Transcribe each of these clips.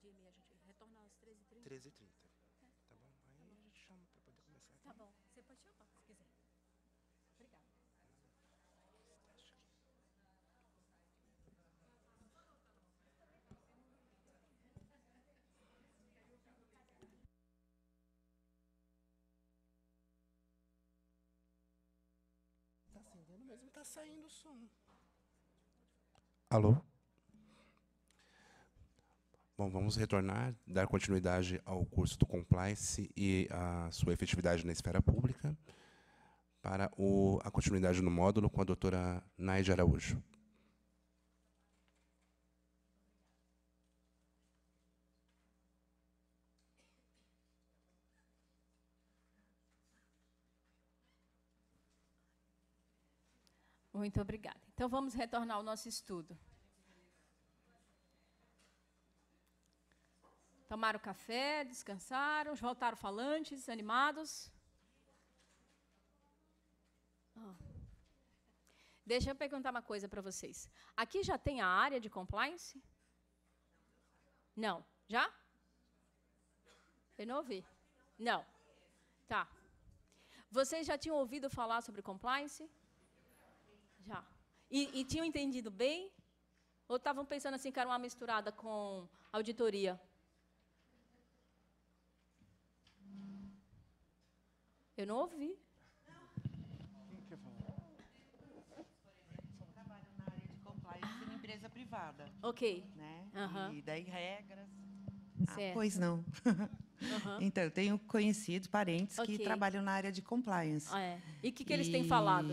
meia-dia e meia, a gente retorna às 13h30? 13h30. Tá bom? Aí a gente chama para poder começar. Tá bom. Você pode chamar, se quiser. Obrigada. Tá acendendo, mas não tá saindo o som. Alô? Bom, vamos retornar, dar continuidade ao curso do Compliance e a sua efetividade na esfera pública, para a continuidade no módulo com a doutora Naide Araújo. Muito obrigada. Então, vamos retornar ao nosso estudo. Tomaram café, descansaram, voltaram falantes, animados? Oh. Deixa eu perguntar uma coisa para vocês. Aqui já tem a área de compliance? Não. Já? Eu não ouvi. Não. Tá. Vocês já tinham ouvido falar sobre compliance? Já. E tinham entendido bem? Ou estavam pensando assim que era uma misturada com auditoria? Eu não ouvi. Quem quer falar? Eu trabalho na área de compliance em empresa privada. Ok. Né? Uhum. E daí regras. Certo. Pois não. Então, eu tenho conhecidos, parentes que trabalham na área de compliance. E o que eles têm falado?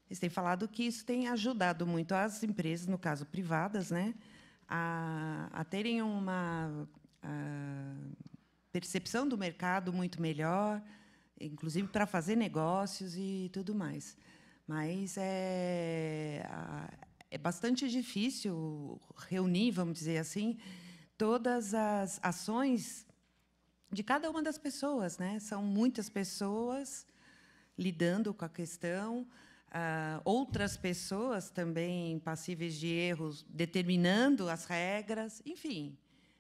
Eles têm falado que isso tem ajudado muito as empresas, no caso privadas, né, a terem uma percepção do mercado muito melhor, inclusive para fazer negócios e tudo mais. Mas é bastante difícil reunir, vamos dizer assim, todas as ações de cada uma das pessoas, né? São muitas pessoas lidando com a questão, outras pessoas também passíveis de erros, determinando as regras, enfim.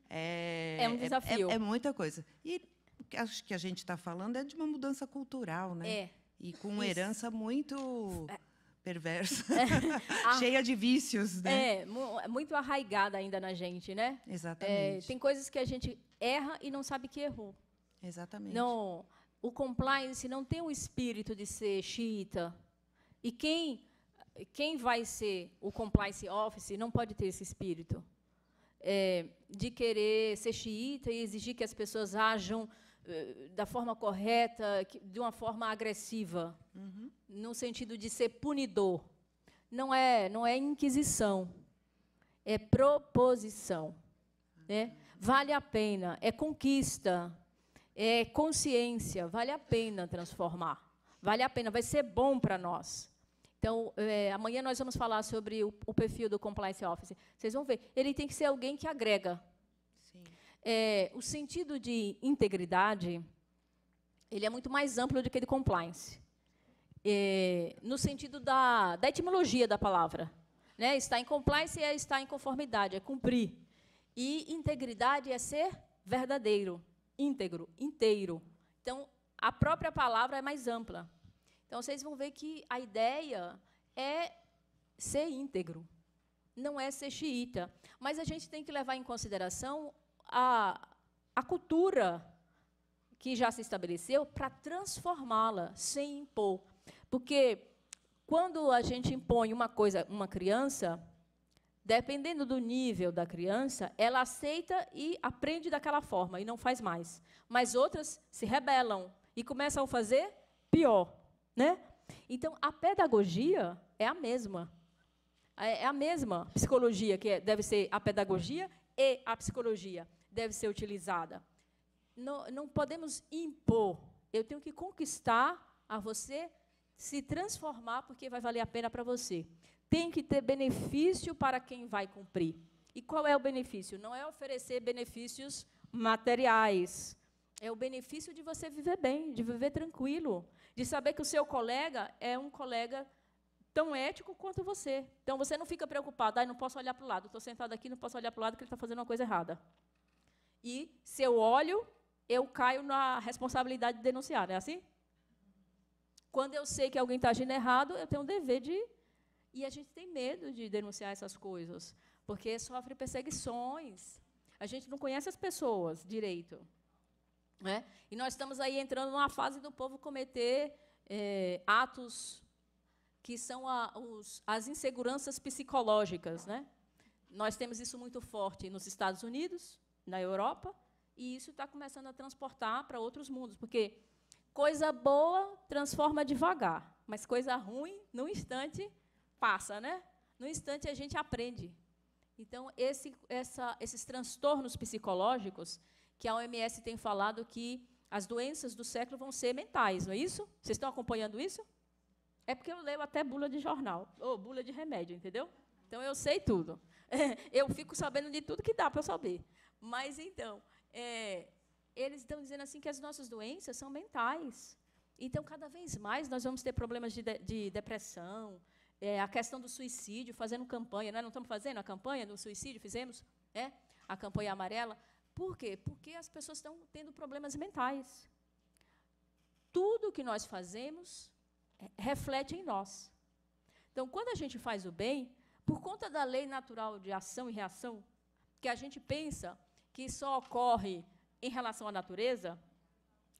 É um desafio. É muita coisa. E acho que a gente está falando é de uma mudança cultural, né? E com uma herança muito perversa, cheia de vícios, né? Muito arraigada ainda na gente, né? Exatamente. Tem coisas que a gente erra e não sabe que errou. Exatamente. Não, o compliance não tem o espírito de ser xiita. E quem vai ser o compliance officer não pode ter esse espírito de querer ser xiita e exigir que as pessoas ajam da forma correta, de uma forma agressiva, no sentido de ser punidor. Não é inquisição, é proposição. Né? Vale a pena, é conquista, é consciência, vale a pena transformar, vale a pena, vai ser bom para nós. Então, amanhã nós vamos falar sobre o perfil do Compliance Officer. Vocês vão ver, ele tem que ser alguém que agrega. Sim. O sentido de integridade ele é muito mais amplo do que de compliance. No sentido da etimologia da palavra. Né? Estar em compliance é estar em conformidade, é cumprir. E integridade é ser verdadeiro, íntegro, inteiro. Então, a própria palavra é mais ampla. Então, vocês vão ver que a ideia é ser íntegro, não é ser xiita. Mas a gente tem que levar em consideração a cultura que já se estabeleceu para transformá-la, sem impor. Porque, quando a gente impõe uma coisa, uma criança, dependendo do nível da criança, ela aceita e aprende daquela forma, e não faz mais. Mas outras se rebelam e começam a fazer pior. Né? Então, a pedagogia é a mesma. É a mesma psicologia, que deve ser a pedagogia e a psicologia deve ser utilizada. Não podemos impor. Eu tenho que conquistar a você se transformar, porque vai valer a pena para você. Tem que ter benefício para quem vai cumprir. E qual é o benefício? Não é oferecer benefícios materiais. É o benefício de você viver bem, de viver tranquilo, de saber que o seu colega é um colega tão ético quanto você. Então, você não fica preocupado, não posso olhar para o lado, estou sentado aqui, não posso olhar para o lado, que ele está fazendo uma coisa errada. E, se eu olho, eu caio na responsabilidade de denunciar, não é assim? Quando eu sei que alguém está agindo errado, eu tenho o dever de... E a gente tem medo de denunciar essas coisas, porque sofre perseguições. A gente não conhece as pessoas direito. Né? E nós estamos aí entrando numa fase do povo cometer atos que são as inseguranças psicológicas. Né? Nós temos isso muito forte nos Estados Unidos, na Europa, e isso está começando a transportar para outros mundos, porque coisa boa transforma devagar, mas coisa ruim, num instante, passa. Né? No instante, a gente aprende. Então, esses transtornos psicológicos, que a OMS tem falado que as doenças do século vão ser mentais, não é isso? Vocês estão acompanhando isso? É porque eu leio até bula de jornal, ou bula de remédio, entendeu? Então, eu sei tudo. Eu fico sabendo de tudo que dá para eu saber. Mas, então, eles estão dizendo assim que as nossas doenças são mentais. Então, cada vez mais, nós vamos ter problemas de depressão, a questão do suicídio, fazendo campanha. Nós não estamos fazendo a campanha do suicídio? Fizemos a campanha amarela. Por quê? Porque as pessoas estão tendo problemas mentais. Tudo que nós fazemos reflete em nós. Então, quando a gente faz o bem, por conta da lei natural de ação e reação, que a gente pensa que só ocorre em relação à natureza,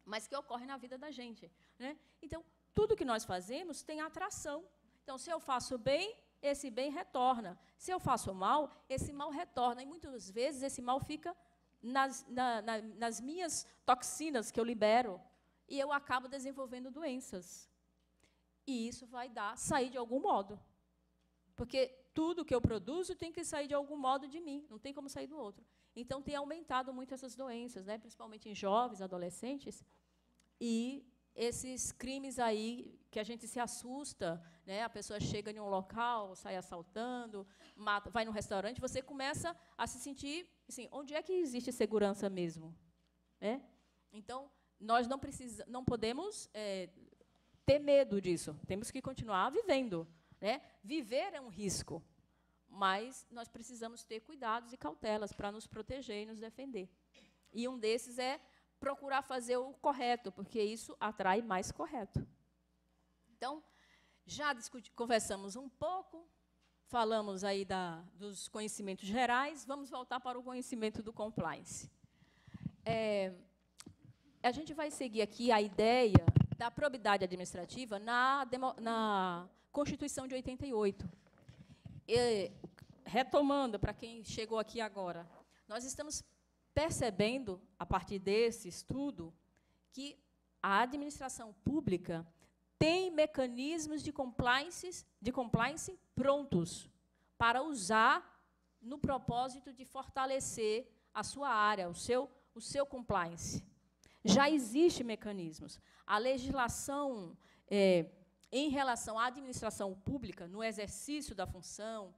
mas que ocorre na vida da gente. Né? Então, tudo que nós fazemos tem atração. Então, se eu faço bem, esse bem retorna. Se eu faço mal, esse mal retorna. E, muitas vezes, esse mal fica nas minhas toxinas que eu libero, e eu acabo desenvolvendo doenças. E isso vai sair de algum modo. Porque tudo que eu produzo tem que sair de algum modo de mim, não tem como sair do outro. Então, tem aumentado muito essas doenças, né, principalmente em jovens, adolescentes, e esses crimes aí que a gente se assusta, né, a pessoa chega em um local, sai assaltando, mata, vai num restaurante, você começa a se sentir, assim, onde é que existe segurança mesmo? Né? Então, nós não podemos ter medo disso, temos que continuar vivendo. Né? Viver é um risco, mas nós precisamos ter cuidados e cautelas para nos proteger e nos defender. E um desses é procurar fazer o correto, porque isso atrai mais correto. Então, já conversamos um pouco, falamos aí dos conhecimentos gerais, vamos voltar para o conhecimento do compliance. A gente vai seguir aqui a ideia da probidade administrativa na Constituição de 88. Retomando, para quem chegou aqui agora, nós estamos percebendo, a partir desse estudo, que a administração pública tem mecanismos de compliance prontos para usar no propósito de fortalecer a sua área, o seu compliance. Já existem mecanismos. A legislação em relação à administração pública, no exercício da função,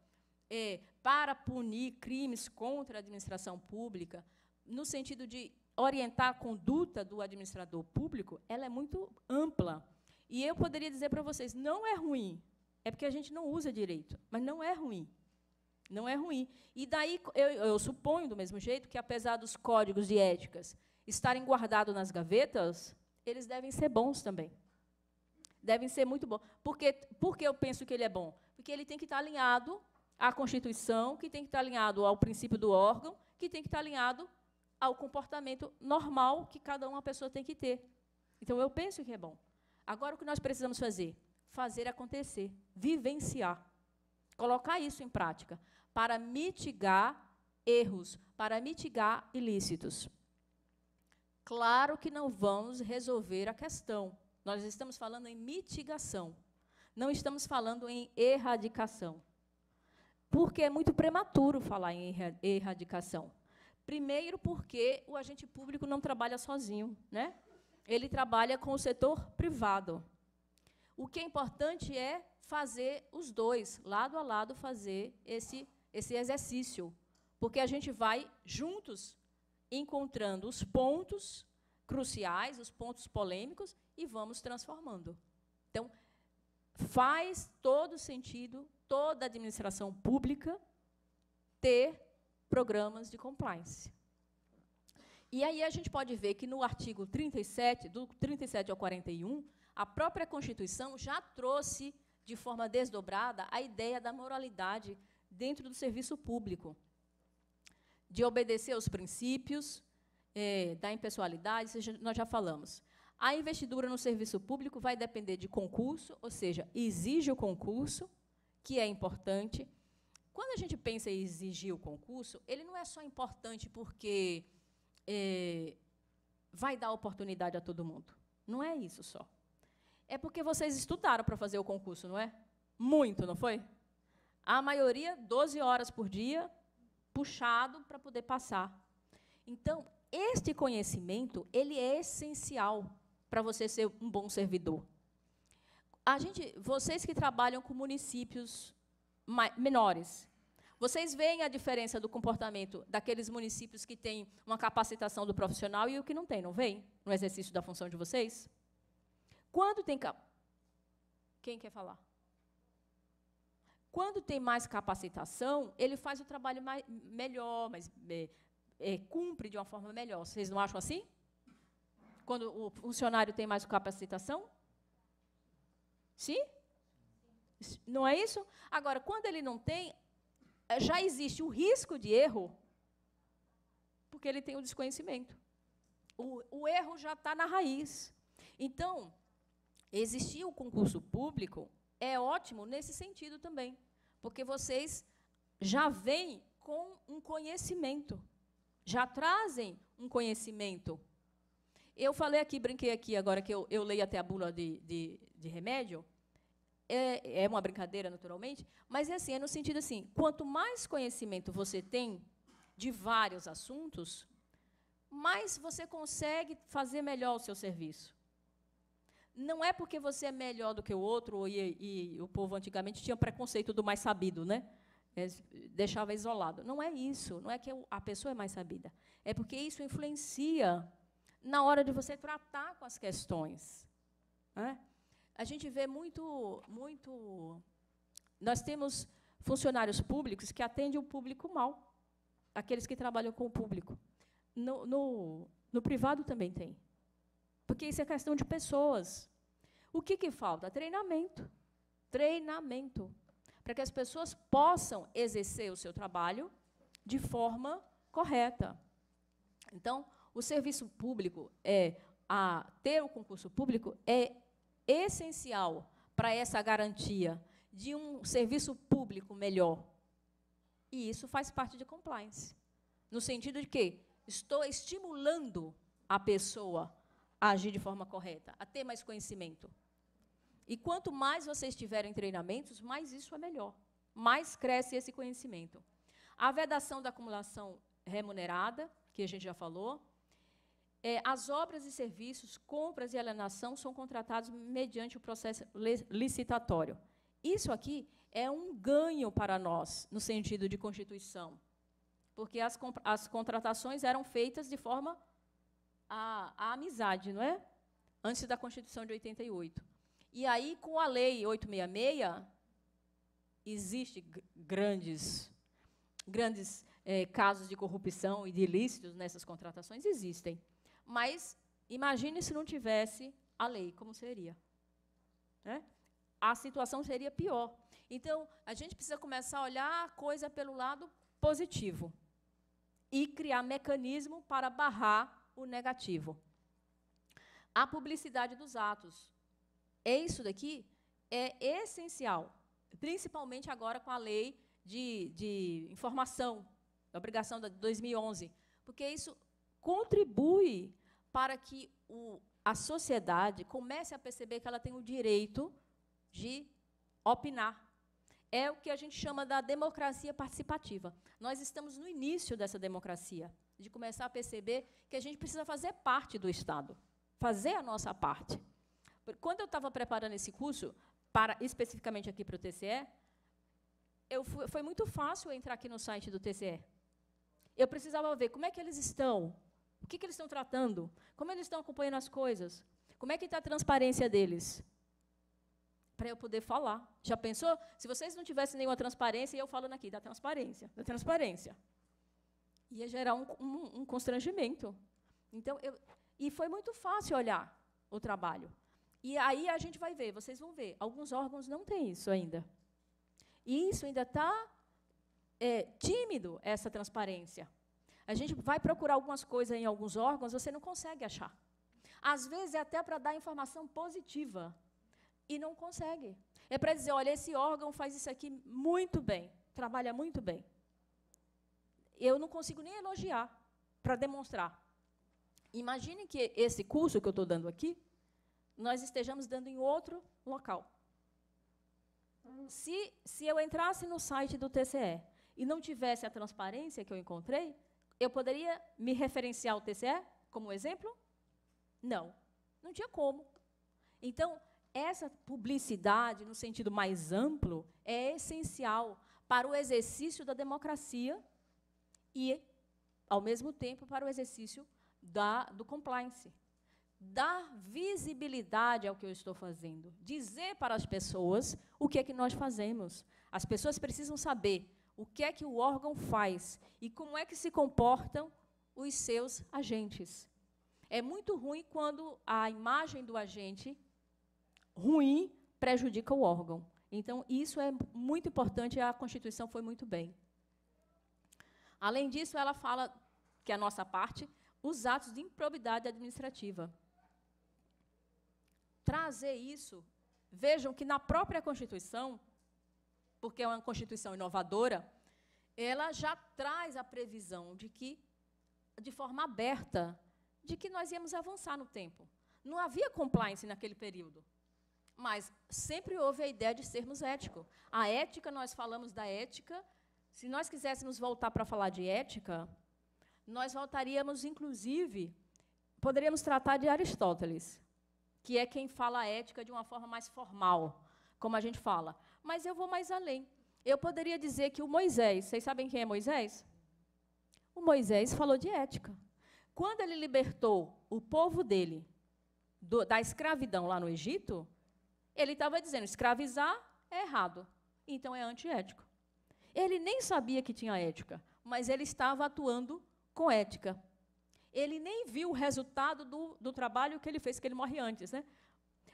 para punir crimes contra a administração pública, no sentido de orientar a conduta do administrador público, ela é muito ampla. E eu poderia dizer para vocês, não é ruim, é porque a gente não usa direito, mas não é ruim. Não é ruim. E daí, eu suponho, do mesmo jeito, que, apesar dos códigos de éticas estarem guardados nas gavetas, eles devem ser bons também. Devem ser muito bons. Por que eu penso que ele é bom? Porque ele tem que estar alinhado à Constituição, que tem que estar alinhado ao princípio do órgão, que tem que estar alinhado ao comportamento normal que cada uma pessoa tem que ter. Então, eu penso que é bom. Agora, o que nós precisamos fazer? Fazer acontecer, vivenciar, colocar isso em prática, para mitigar erros, para mitigar ilícitos. Claro que não vamos resolver a questão. Nós estamos falando em mitigação, não estamos falando em erradicação. Porque é muito prematuro falar em erradicação. Primeiro, porque o agente público não trabalha sozinho, né? Ele trabalha com o setor privado. O que é importante é fazer os dois, lado a lado, fazer esse exercício, porque a gente vai juntos encontrando os pontos cruciais, os pontos polêmicos, e vamos transformando. Então, faz todo sentido toda a administração pública ter programas de compliance. E aí a gente pode ver que no artigo 37, do 37 ao 41, a própria Constituição já trouxe, de forma desdobrada, a ideia da moralidade dentro do serviço público, de obedecer aos princípios, da impessoalidade, nós já falamos. A investidura no serviço público vai depender de concurso, ou seja, exige o concurso, que é importante. Quando a gente pensa em exigir o concurso, ele não é só importante porque vai dar oportunidade a todo mundo. Não é isso só. É porque vocês estudaram para fazer o concurso, não é? Muito, não foi? A maioria, 12 horas por dia, puxado para poder passar. Então, este conhecimento, ele é essencial para você ser um bom servidor. Vocês que trabalham com municípios menores, vocês veem a diferença do comportamento daqueles municípios que têm uma capacitação do profissional e o que não tem, não veem? No exercício da função de vocês? Quando tem... Quem quer falar? Quando tem mais capacitação, ele faz o trabalho melhor, cumpre de uma forma melhor. Vocês não acham assim? Quando o funcionário tem mais capacitação? Sim? Não é isso? Agora, quando ele não tem, já existe o risco de erro, porque ele tem o desconhecimento. O erro já está na raiz. Então, existir o concurso público é ótimo nesse sentido também, porque vocês já vêm com um conhecimento, já trazem um conhecimento. Eu falei aqui, brinquei aqui, agora que eu leio até a bula de remédio, é uma brincadeira, naturalmente, mas assim, é no sentido assim, quanto mais conhecimento você tem de vários assuntos, mais você consegue fazer melhor o seu serviço. Não é porque você é melhor do que o outro, e o povo antigamente tinha preconceito do mais sabido, né? Deixava isolado. Não é isso, não é que a pessoa é mais sabida. É porque isso influencia na hora de você tratar com as questões. Né? A gente vê muito... Nós temos funcionários públicos que atendem o público mal, aqueles que trabalham com o público. No privado também tem. Porque isso é questão de pessoas. O que falta? Treinamento. Treinamento. Para que as pessoas possam exercer o seu trabalho de forma correta. Então, o serviço público, ter o concurso público é essencial para essa garantia de um serviço público melhor. E isso faz parte de compliance. No sentido de que estou estimulando a pessoa a agir de forma correta, a ter mais conhecimento. E quanto mais vocês tiverem treinamentos, mais isso é melhor. Mais cresce esse conhecimento. A vedação da acumulação remunerada, que a gente já falou. As obras e serviços, compras e alienação são contratados mediante o processo licitatório. Isso aqui é um ganho para nós, no sentido de Constituição, porque as contratações eram feitas de forma a amizade, não é? Antes da Constituição de 88. E aí, com a Lei 866, existem grandes casos de corrupção e de ilícitos nessas contratações, existem. Mas imagine se não tivesse a lei, como seria? Né? A situação seria pior. Então, a gente precisa começar a olhar a coisa pelo lado positivo e criar mecanismo para barrar o negativo. A publicidade dos atos. Isso daqui é essencial, principalmente agora com a lei de informação, a obrigação de 2011, porque isso contribui para que a sociedade comece a perceber que ela tem o direito de opinar. É o que a gente chama da democracia participativa. Nós estamos no início dessa democracia, de começar a perceber que a gente precisa fazer parte do Estado, fazer a nossa parte. Quando eu estava preparando esse curso, especificamente aqui para o TCE, foi muito fácil entrar aqui no site do TCE. Eu precisava ver como é que eles estão, o que eles estão tratando, como eles estão acompanhando as coisas, como é que está a transparência deles, para eu poder falar. Já pensou? Se vocês não tivessem nenhuma transparência, e eu falando aqui da transparência, ia gerar um constrangimento. Então, e foi muito fácil olhar o trabalho. E aí a gente vai ver, vocês vão ver, alguns órgãos não têm isso ainda. E isso ainda está tímido, essa transparência. A gente vai procurar algumas coisas em alguns órgãos, você não consegue achar. Às vezes é até para dar informação positiva, e não consegue. É para dizer, olha, esse órgão faz isso aqui muito bem, trabalha muito bem. Eu não consigo nem elogiar, para demonstrar. Imagine que esse curso que eu estou dando aqui, nós estejamos dando em outro local. Se eu entrasse no site do TCE e não tivesse a transparência que eu encontrei, eu poderia me referenciar ao TCE como exemplo? Não, não tinha como. Então, essa publicidade, no sentido mais amplo, é essencial para o exercício da democracia e, ao mesmo tempo, para o exercício do compliance. Dar visibilidade ao que eu estou fazendo. Dizer para as pessoas o que é que nós fazemos. As pessoas precisam saber o que é que o órgão faz e como é que se comportam os seus agentes. É muito ruim quando a imagem do agente ruim prejudica o órgão. Então, isso é muito importante e a Constituição foi muito bem. Além disso, ela fala, que é a nossa parte, os atos de improbidade administrativa. Trazer isso, vejam que na própria Constituição, porque é uma Constituição inovadora, ela já traz a previsão de que, de forma aberta, de que nós íamos avançar no tempo. Não havia compliance naquele período, mas sempre houve a ideia de sermos éticos. A ética, nós falamos da ética, se nós quiséssemos voltar para falar de ética, nós voltaríamos, inclusive, poderíamos tratar de Aristóteles, que é quem fala a ética de uma forma mais formal, como a gente fala. Mas eu vou mais além. Eu poderia dizer que o Moisés, vocês sabem quem é Moisés? O Moisés falou de ética. Quando ele libertou o povo dele da escravidão lá no Egito, ele estava dizendo, escravizar é errado, então é antiético. Ele nem sabia que tinha ética, mas ele estava atuando com ética. Ele nem viu o resultado do trabalho que ele fez, que ele morre antes, né?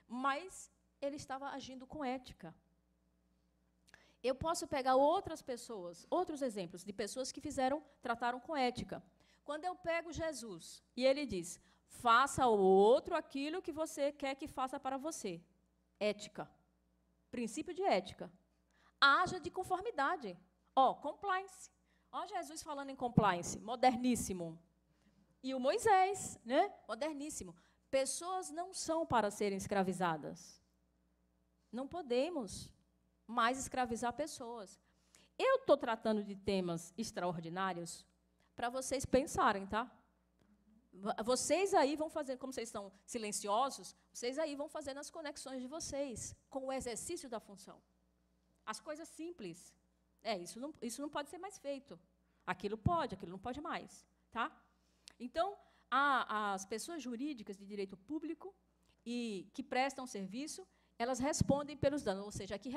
Mas ele estava agindo com ética. Eu posso pegar outras pessoas, outros exemplos de pessoas que trataram com ética. Quando eu pego Jesus e ele diz, faça ao outro aquilo que você quer que faça para você. Ética. Princípio de ética. Haja de conformidade. Compliance. Jesus falando em compliance, moderníssimo. E o Moisés, né? Moderníssimo. Pessoas não são para serem escravizadas. Não podemos mais escravizar pessoas. Eu estou tratando de temas extraordinários para vocês pensarem, tá? Vocês aí vão fazer, como vocês estão silenciosos, vocês aí vão fazendo as conexões de vocês com o exercício da função. As coisas simples. Isso não pode ser mais feito. Aquilo não pode mais, tá? Então, as pessoas jurídicas de direito público e que prestam serviço, elas respondem pelos danos, ou seja, aqui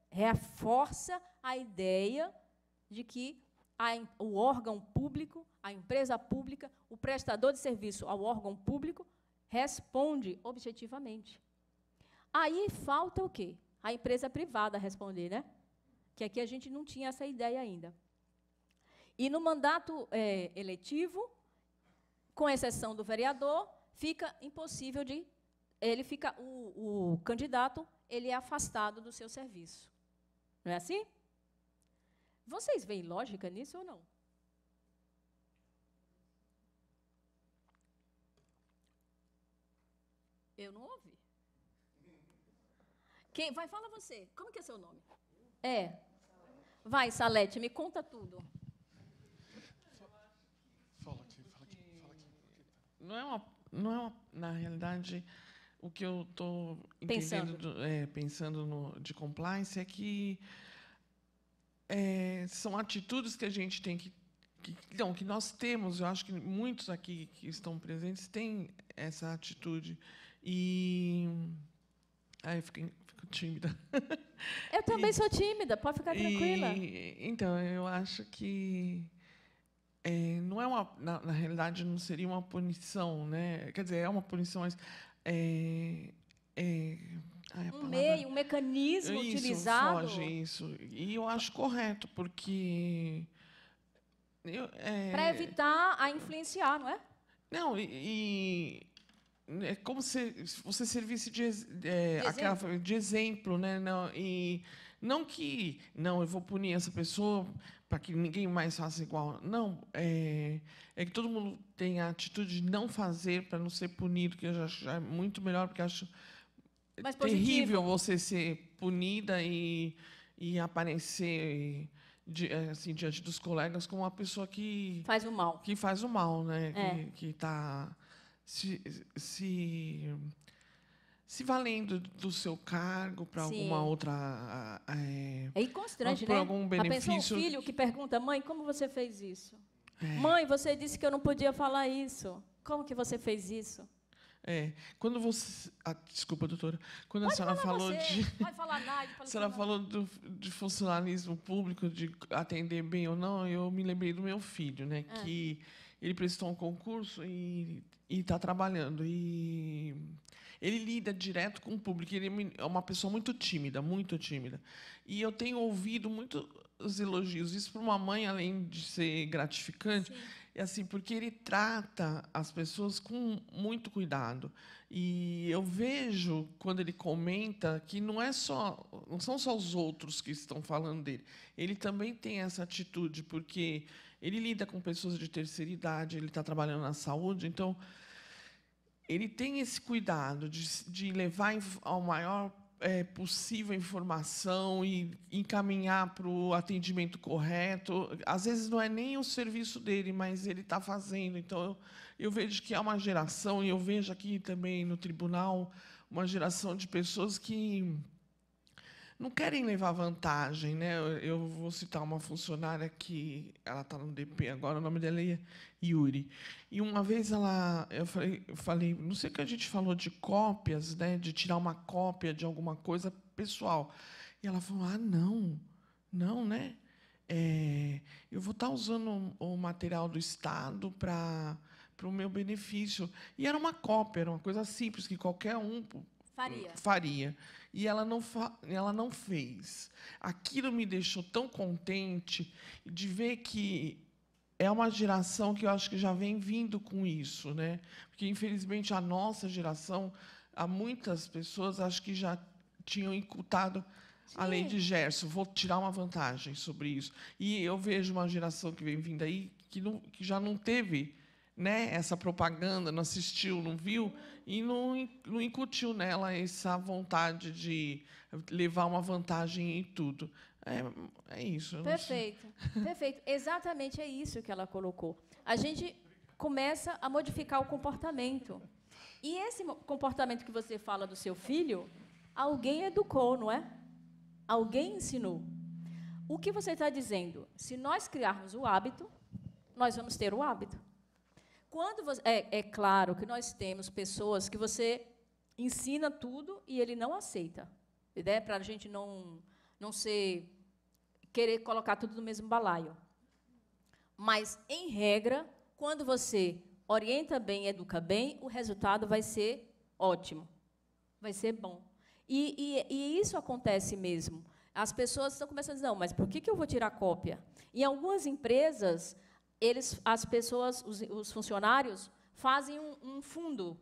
reforça a ideia de que o órgão público, a empresa pública, o prestador de serviço ao órgão público responde objetivamente. Aí falta o quê? A empresa privada responder, né? Que aqui a gente não tinha essa ideia ainda. E no mandato eletivo, com exceção do vereador, fica impossível de... o candidato ele é afastado do seu serviço. Não é assim? Vocês veem lógica nisso ou não? Eu não ouvi. Quem vai, fala você. Como que é seu nome? Vai, Salete, me conta tudo. Fala aqui. Na realidade, o que eu estou entendendo, pensando de compliance, é que são atitudes que a gente tem que nós temos. Eu acho que muitos aqui que estão presentes têm essa atitude. E eu fico tímida. Eu também sou tímida, pode ficar tranquila. Então, eu acho que não é na realidade, não seria uma punição, né? Quer dizer, é uma punição, mas Um mecanismo isso, utilizado. Foge isso. E eu acho correto, porque para evitar a influenciar, não é? não, é como se você servisse de exemplo, né? Não, e não que eu vou punir essa pessoa para que ninguém mais faça igual. Não, é que todo mundo tem a atitude de não fazer para não ser punido, que eu já acho é muito melhor, porque eu acho Mas terrível você ser punida e aparecer assim, diante dos colegas como uma pessoa que faz o mal. Que faz o mal, né? É. Que está se valendo do seu cargo para alguma outra... É inconstante, por né? algum A pessoa, benefício. um filho que pergunta, mãe, como você fez isso? Mãe, você disse que eu não podia falar isso. Como que você fez isso? Quando você... desculpa, doutora. Quando a senhora falou Pode falar, Nádia. A senhora falou de funcionalismo público, de atender bem ou não, eu me lembrei do meu filho, né? Que ele prestou um concurso e está trabalhando. E ele lida direto com o público. Ele é uma pessoa muito tímida, muito tímida. E eu tenho ouvido muitos elogios. Isso para uma mãe, além de ser gratificante, é assim, porque ele trata as pessoas com muito cuidado. E eu vejo, quando ele comenta, que não são só os outros que estão falando dele. Ele também tem essa atitude, porque ele lida com pessoas de terceira idade, ele está trabalhando na saúde, então ele tem esse cuidado de levar ao maior possível informação e encaminhar para o atendimento correto. Às vezes não é nem o serviço dele, mas ele está fazendo. Então eu vejo que há uma geração, e eu vejo aqui também no tribunal uma geração de pessoas que não querem levar vantagem, né? Eu vou citar uma funcionária que ela está no DP agora, o nome dela é Yuri. E uma vez eu falei, não sei o que a gente falou de cópias, né? De tirar uma cópia de alguma coisa pessoal. E ela falou: não, né? Eu vou estar usando o material do Estado para o meu benefício. E era uma cópia, era uma coisa simples que qualquer um faria. E ela não fez. Aquilo me deixou tão contente de ver que é uma geração que eu acho que já vem vindo com isso, né? Porque, infelizmente, a nossa geração, há muitas pessoas, acho que já tinham incultado a lei de Gerson. Vou tirar uma vantagem sobre isso. E eu vejo uma geração que vem vindo aí que já não teve, né, essa propaganda, não assistiu, não viu, e não incutiu nela essa vontade de levar uma vantagem em tudo. É isso. Perfeito. Perfeito. Exatamente é isso que ela colocou. A gente começa a modificar o comportamento. E esse comportamento que você fala do seu filho, alguém educou, não é? Alguém ensinou. O que você está dizendo? Se nós criarmos o hábito, nós vamos ter o hábito. É claro que nós temos pessoas que você ensina tudo e ele não aceita. Ideia para a gente não querer colocar tudo no mesmo balaio. Mas, em regra, quando você orienta bem, educa bem, o resultado vai ser ótimo, vai ser bom. E isso acontece mesmo. As pessoas estão começando a dizer, não, mas por que eu vou tirar cópia? Em algumas empresas, as pessoas, os funcionários, fazem um fundo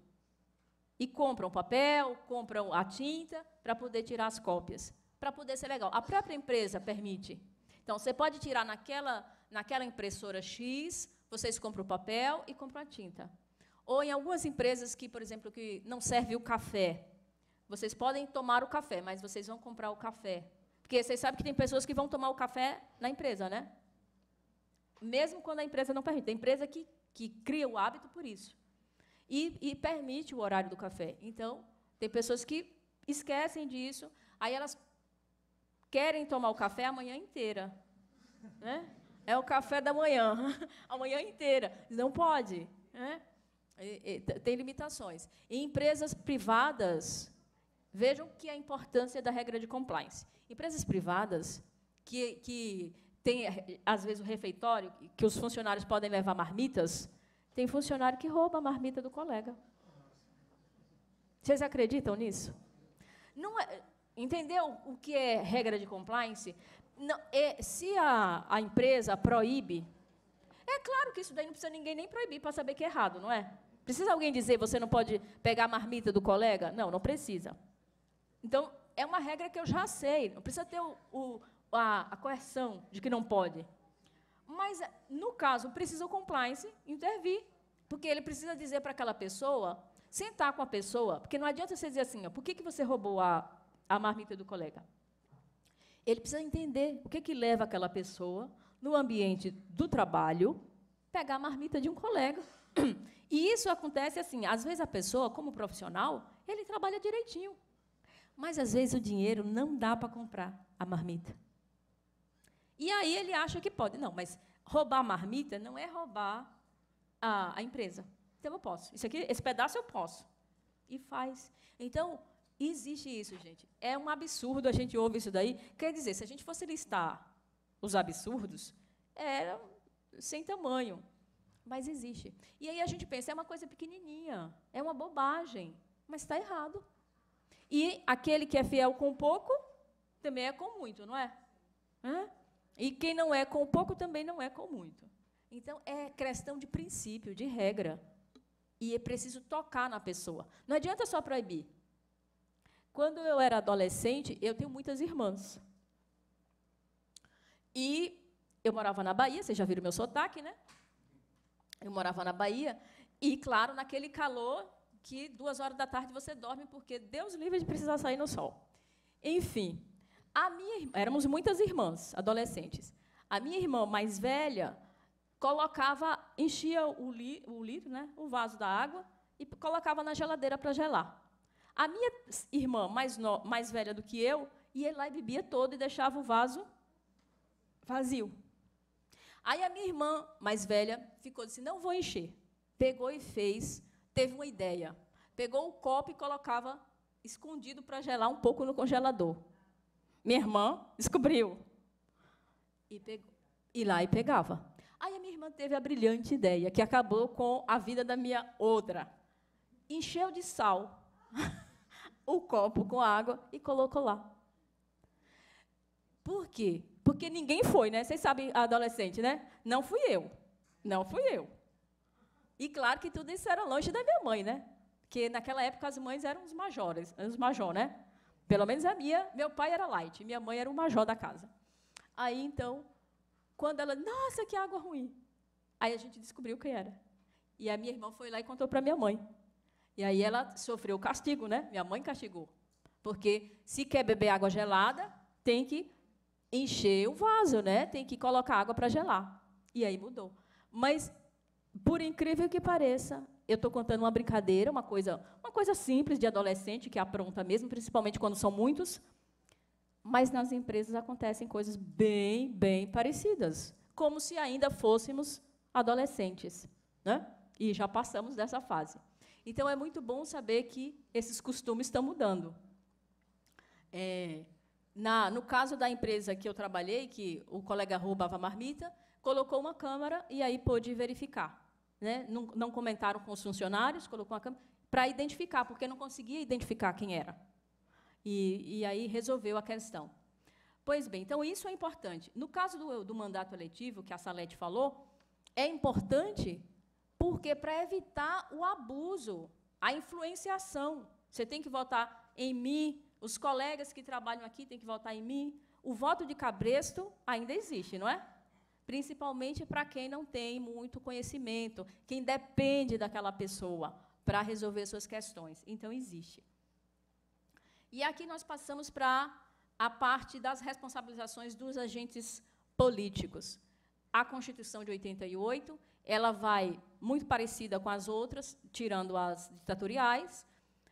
e compram papel, compram a tinta para poder tirar as cópias, para poder ser legal. A própria empresa permite. Então, você pode tirar naquela impressora X, vocês compram o papel e compram a tinta. Ou em algumas empresas que, por exemplo, que não serve o café, vocês podem tomar o café, mas vocês vão comprar o café. Porque vocês sabem que tem pessoas que vão tomar o café na empresa, né? Mesmo quando a empresa não permite. Tem empresa que cria o hábito por isso. E permite o horário do café. Então, tem pessoas que esquecem disso, aí elas querem tomar o café a manhã inteira. Né? É o café da manhã, a manhã inteira. Não pode. Né? Tem limitações. Em empresas privadas, vejam que a importância da regra de compliance. Empresas privadas que tem, às vezes, o refeitório, que os funcionários podem levar marmitas, tem funcionário que rouba a marmita do colega. Vocês acreditam nisso? Não é, entendeu o que é regra de compliance? Não, se a empresa proíbe, é claro que isso daí não precisa ninguém nem proibir para saber que é errado, não é? Precisa alguém dizer você não pode pegar a marmita do colega? Não, não precisa. Então, é uma regra que eu já sei, não precisa ter a coerção de que não pode. Mas, no caso, precisa o compliance intervir, porque ele precisa dizer para aquela pessoa, sentar com a pessoa, porque não adianta você dizer assim, ó, por que você roubou a marmita do colega? Ele precisa entender o que leva aquela pessoa, no ambiente do trabalho, pegar a marmita de um colega. E isso acontece assim, às vezes a pessoa, como profissional, ele trabalha direitinho, mas, às vezes, o dinheiro não dá para comprar a marmita. E aí ele acha que pode. Não, mas roubar a marmita não é roubar a empresa. Então, eu posso. Esse pedaço eu posso. E faz. Então, existe isso, gente. É um absurdo, a gente ouve isso daí. Quer dizer, se a gente fosse listar os absurdos, era sem tamanho. Mas existe. E aí a gente pensa, é uma coisa pequenininha, é uma bobagem, mas está errado. E aquele que é fiel com pouco, também é com muito, não é? E quem não é com pouco, também não é com muito. Então, é questão de princípio, de regra. E é preciso tocar na pessoa. Não adianta só proibir. Quando eu era adolescente, eu tenho muitas irmãs. E eu morava na Bahia, vocês já viram meu sotaque, né? Eu morava na Bahia, e, claro, naquele calor que 2 horas da tarde você dorme, porque Deus livre de precisar sair no sol. Enfim, éramos muitas irmãs, adolescentes. A minha irmã mais velha enchia o litro, né, o vaso da água, e colocava na geladeira para gelar. A minha irmã mais velha do que eu ia lá e bebia todo e deixava o vaso vazio. Aí a minha irmã mais velha ficou disse, não vou encher. Pegou e teve uma ideia. Pegou o copo e colocava escondido para gelar um pouco no congelador. Minha irmã descobriu. E lá e pegava. Aí a minha irmã teve a brilhante ideia, que acabou com a vida da minha outra. Encheu de sal o copo com água e colocou lá. Por quê? Porque ninguém foi, né? Vocês sabem, a adolescente, né? Não fui eu. Não fui eu. E, claro, que tudo isso era longe da minha mãe, né? Porque, naquela época, as mães eram os major, né? Pelo menos a meu pai era light, minha mãe era o major da casa. Aí, então, quando ela, nossa, que água ruim. Aí a gente descobriu quem era. E a minha irmã foi lá e contou para minha mãe. E aí ela sofreu o castigo, né? Minha mãe castigou. Porque, se quer beber água gelada, tem que encher o vaso, né? Tem que colocar água para gelar. E aí mudou. Mas, por incrível que pareça, eu estou contando uma brincadeira, uma coisa simples de adolescente, que apronta mesmo, principalmente quando são muitos, mas nas empresas acontecem coisas bem, bem parecidas, como se ainda fôssemos adolescentes, né? E já passamos dessa fase. Então, é muito bom saber que esses costumes estão mudando. No caso da empresa que eu trabalhei, que o colega roubava a marmita, colocou uma câmera e aí pôde verificar. Né? Não comentaram com os funcionários, colocou uma câmera para identificar, porque não conseguia identificar quem era. E aí resolveu a questão. Pois bem, então isso é importante. No caso do mandato eletivo, que a Salete falou, é importante porque para evitar o abuso, a influenciação. Você tem que votar em mim, os colegas que trabalham aqui têm que votar em mim. O voto de cabresto ainda existe, não é? Principalmente para quem não tem muito conhecimento, quem depende daquela pessoa para resolver suas questões. Então, existe. E aqui nós passamos para a parte das responsabilizações dos agentes políticos. A Constituição de 88, ela vai muito parecida com as outras, tirando as ditatoriais,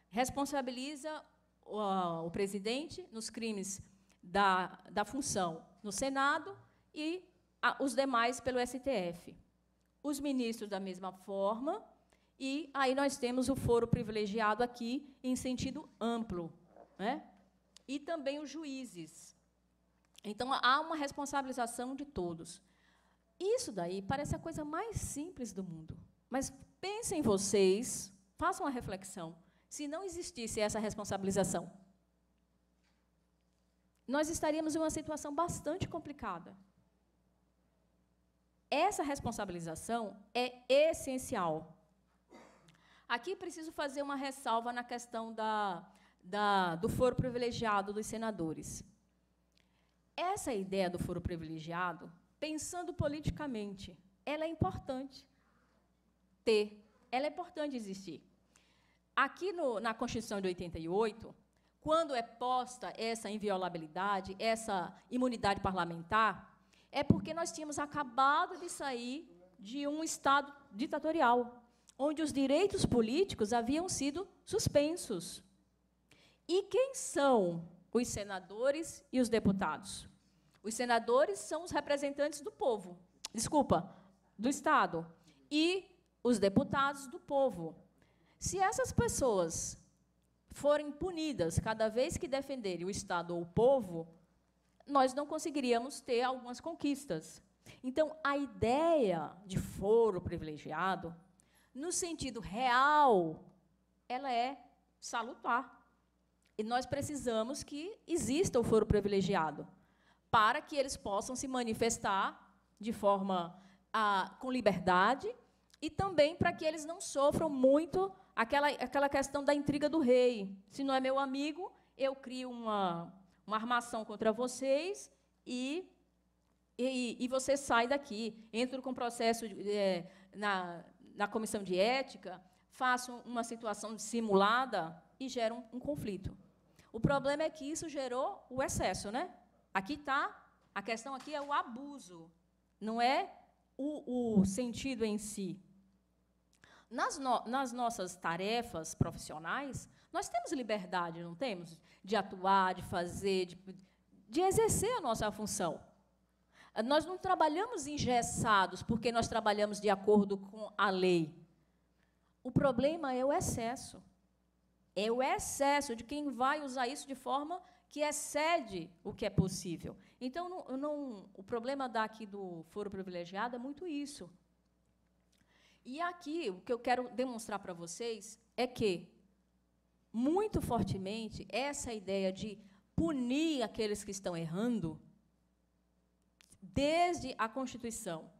responsabiliza o presidente nos crimes da função no Senado e os demais pelo STF. Os ministros, da mesma forma, e aí nós temos o foro privilegiado aqui em sentido amplo, né? E também os juízes. Então, há uma responsabilização de todos. Isso daí parece a coisa mais simples do mundo. Mas pensem vocês, façam uma reflexão, se não existisse essa responsabilização, nós estaríamos em uma situação bastante complicada. Essa responsabilização é essencial. Aqui preciso fazer uma ressalva na questão do foro privilegiado dos senadores. Essa ideia do foro privilegiado, pensando politicamente, ela é importante ela é importante existir. Aqui na Constituição de 88, quando é posta essa inviolabilidade, essa imunidade parlamentar, é porque nós tínhamos acabado de sair de um Estado ditatorial, onde os direitos políticos haviam sido suspensos. E quem são os senadores e os deputados? Os senadores são os representantes do povo, do Estado, e os deputados do povo. Se essas pessoas forem punidas cada vez que defenderem o Estado ou o povo, nós não conseguiríamos ter algumas conquistas. Então, a ideia de foro privilegiado, no sentido real, ela é salutar. E nós precisamos que exista o foro privilegiado, para que eles possam se manifestar de forma com liberdade e também para que eles não sofram muito aquela questão da intriga do rei. Se não é meu amigo, eu crio uma armação contra vocês e você sai daqui. Entro com processo na comissão de ética, faço uma situação simulada e gera um conflito. O problema é que isso gerou o excesso, né? A questão aqui é o abuso, não é o sentido em si. Nas nossas tarefas profissionais, nós temos liberdade, não temos? De atuar, de fazer, de exercer a nossa função. Nós não trabalhamos engessados porque nós trabalhamos de acordo com a lei. O problema é o excesso. É o excesso de quem vai usar isso de forma que excede o que é possível. Então, o problema daqui do foro privilegiado é muito isso. E aqui, o que eu quero demonstrar para vocês é que, muito fortemente, essa ideia de punir aqueles que estão errando, desde a Constituição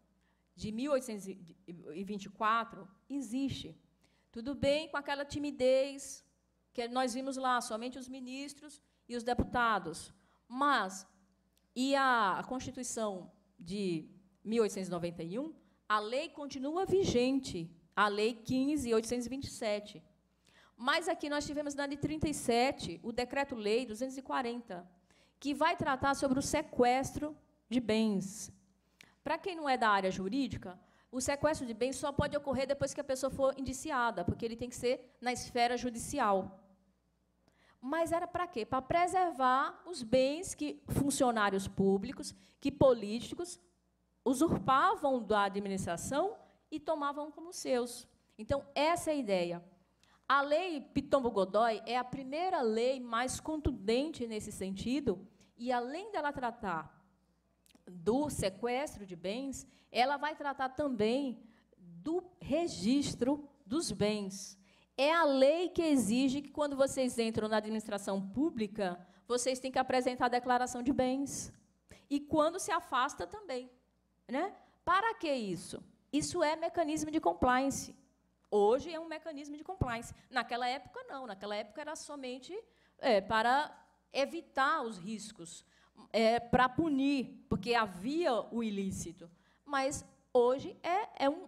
de 1824, existe. Tudo bem com aquela timidez que nós vimos lá, somente os ministros e os deputados. Mas, e a Constituição de 1891, a lei continua vigente, a Lei 15.827. Mas aqui nós tivemos, na de 37, o Decreto-Lei 240, que vai tratar sobre o sequestro de bens. Para quem não é da área jurídica, o sequestro de bens só pode ocorrer depois que a pessoa for indiciada, porque ele tem que ser na esfera judicial. Mas era para quê? Para preservar os bens que funcionários públicos, que políticos, usurpavam da administração e tomavam como seus. Então, essa é a ideia. A lei Pitombo-Godoy é a primeira lei mais contundente nesse sentido, e, além dela tratar do sequestro de bens, ela vai tratar também do registro dos bens. É a lei que exige que, quando vocês entram na administração pública, vocês têm que apresentar a declaração de bens. E, quando se afasta, também. Né? Para que isso? Isso é mecanismo de compliance. Hoje é um mecanismo de compliance. Naquela época, não. Naquela época, era somente para evitar os riscos, para punir, porque havia o ilícito. Mas, hoje,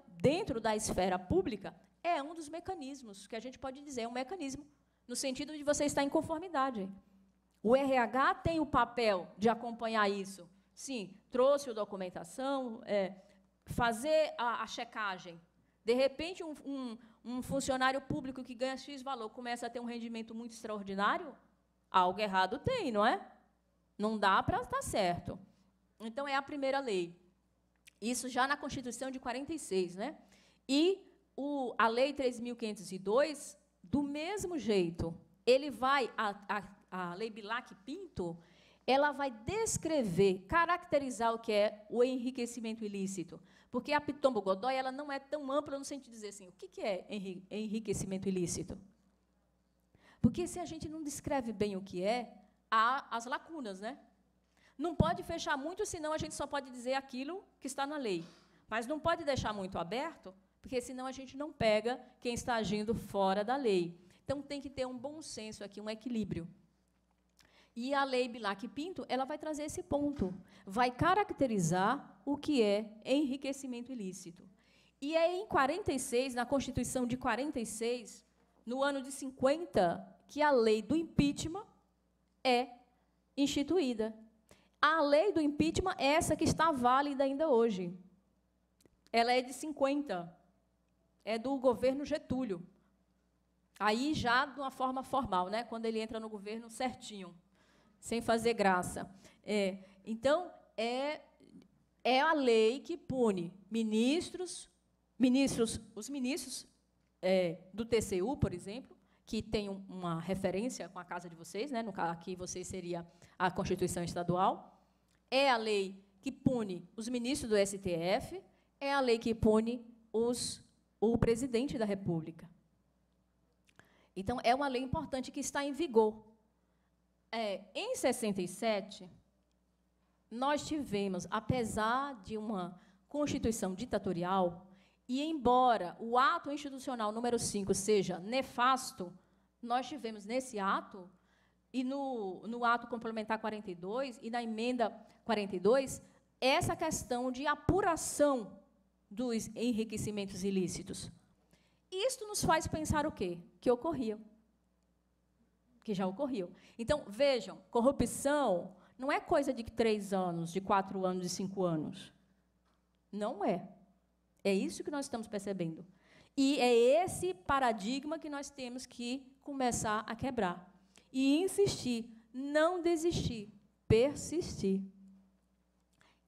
dentro da esfera pública, é um dos mecanismos, que a gente pode dizer, é um mecanismo, no sentido de você estar em conformidade. O RH tem o papel de acompanhar isso. Sim, trouxe a documentação, fazer a checagem. De repente, um funcionário público que ganha X valor começa a ter um rendimento muito extraordinário, algo errado tem, não é? Não dá para estar certo. Então, é a primeira lei. Isso já na Constituição de 46, né? E a Lei 3.502, do mesmo jeito, ele vai, a Lei Bilac-Pinto, ela vai descrever, caracterizar o que é o enriquecimento ilícito. Porque a Pitombo Godoy ela não é tão ampla no sentido de dizer assim, o que é enriquecimento ilícito? Porque se a gente não descreve bem o que é, há as lacunas, né? Não pode fechar muito, senão a gente só pode dizer aquilo que está na lei. Mas não pode deixar muito aberto, porque senão a gente não pega quem está agindo fora da lei. Então, tem que ter um bom senso aqui, um equilíbrio. E a lei Bilac-Pinto, ela vai trazer esse ponto, vai caracterizar o que é enriquecimento ilícito. E é em 46, na Constituição de 46, no ano de 50, que a lei do impeachment é instituída. A lei do impeachment é essa que está válida ainda hoje. Ela é de 50, é do governo Getúlio. Aí já de uma forma formal, né, quando ele entra no governo certinho, sem fazer graça. Então, é a lei que pune os ministros do TCU, por exemplo, que tem uma referência com a casa de vocês, né, aqui vocês seria a Constituição Estadual, é a lei que pune os ministros do STF, é a lei que pune o presidente da República. Então, é uma lei importante que está em vigor. Em 67, nós tivemos, apesar de uma Constituição ditatorial, e embora o ato institucional número 5 seja nefasto, nós tivemos nesse ato, e no ato complementar 42, e na emenda 42, essa questão de apuração dos enriquecimentos ilícitos. Isto nos faz pensar o quê? Que ocorriam. Que já ocorriam. Então, vejam, corrupção não é coisa de 3 anos, de 4 anos, de 5 anos. Não é. É isso que nós estamos percebendo. E é esse paradigma que nós temos que começar a quebrar. E insistir, não desistir, persistir.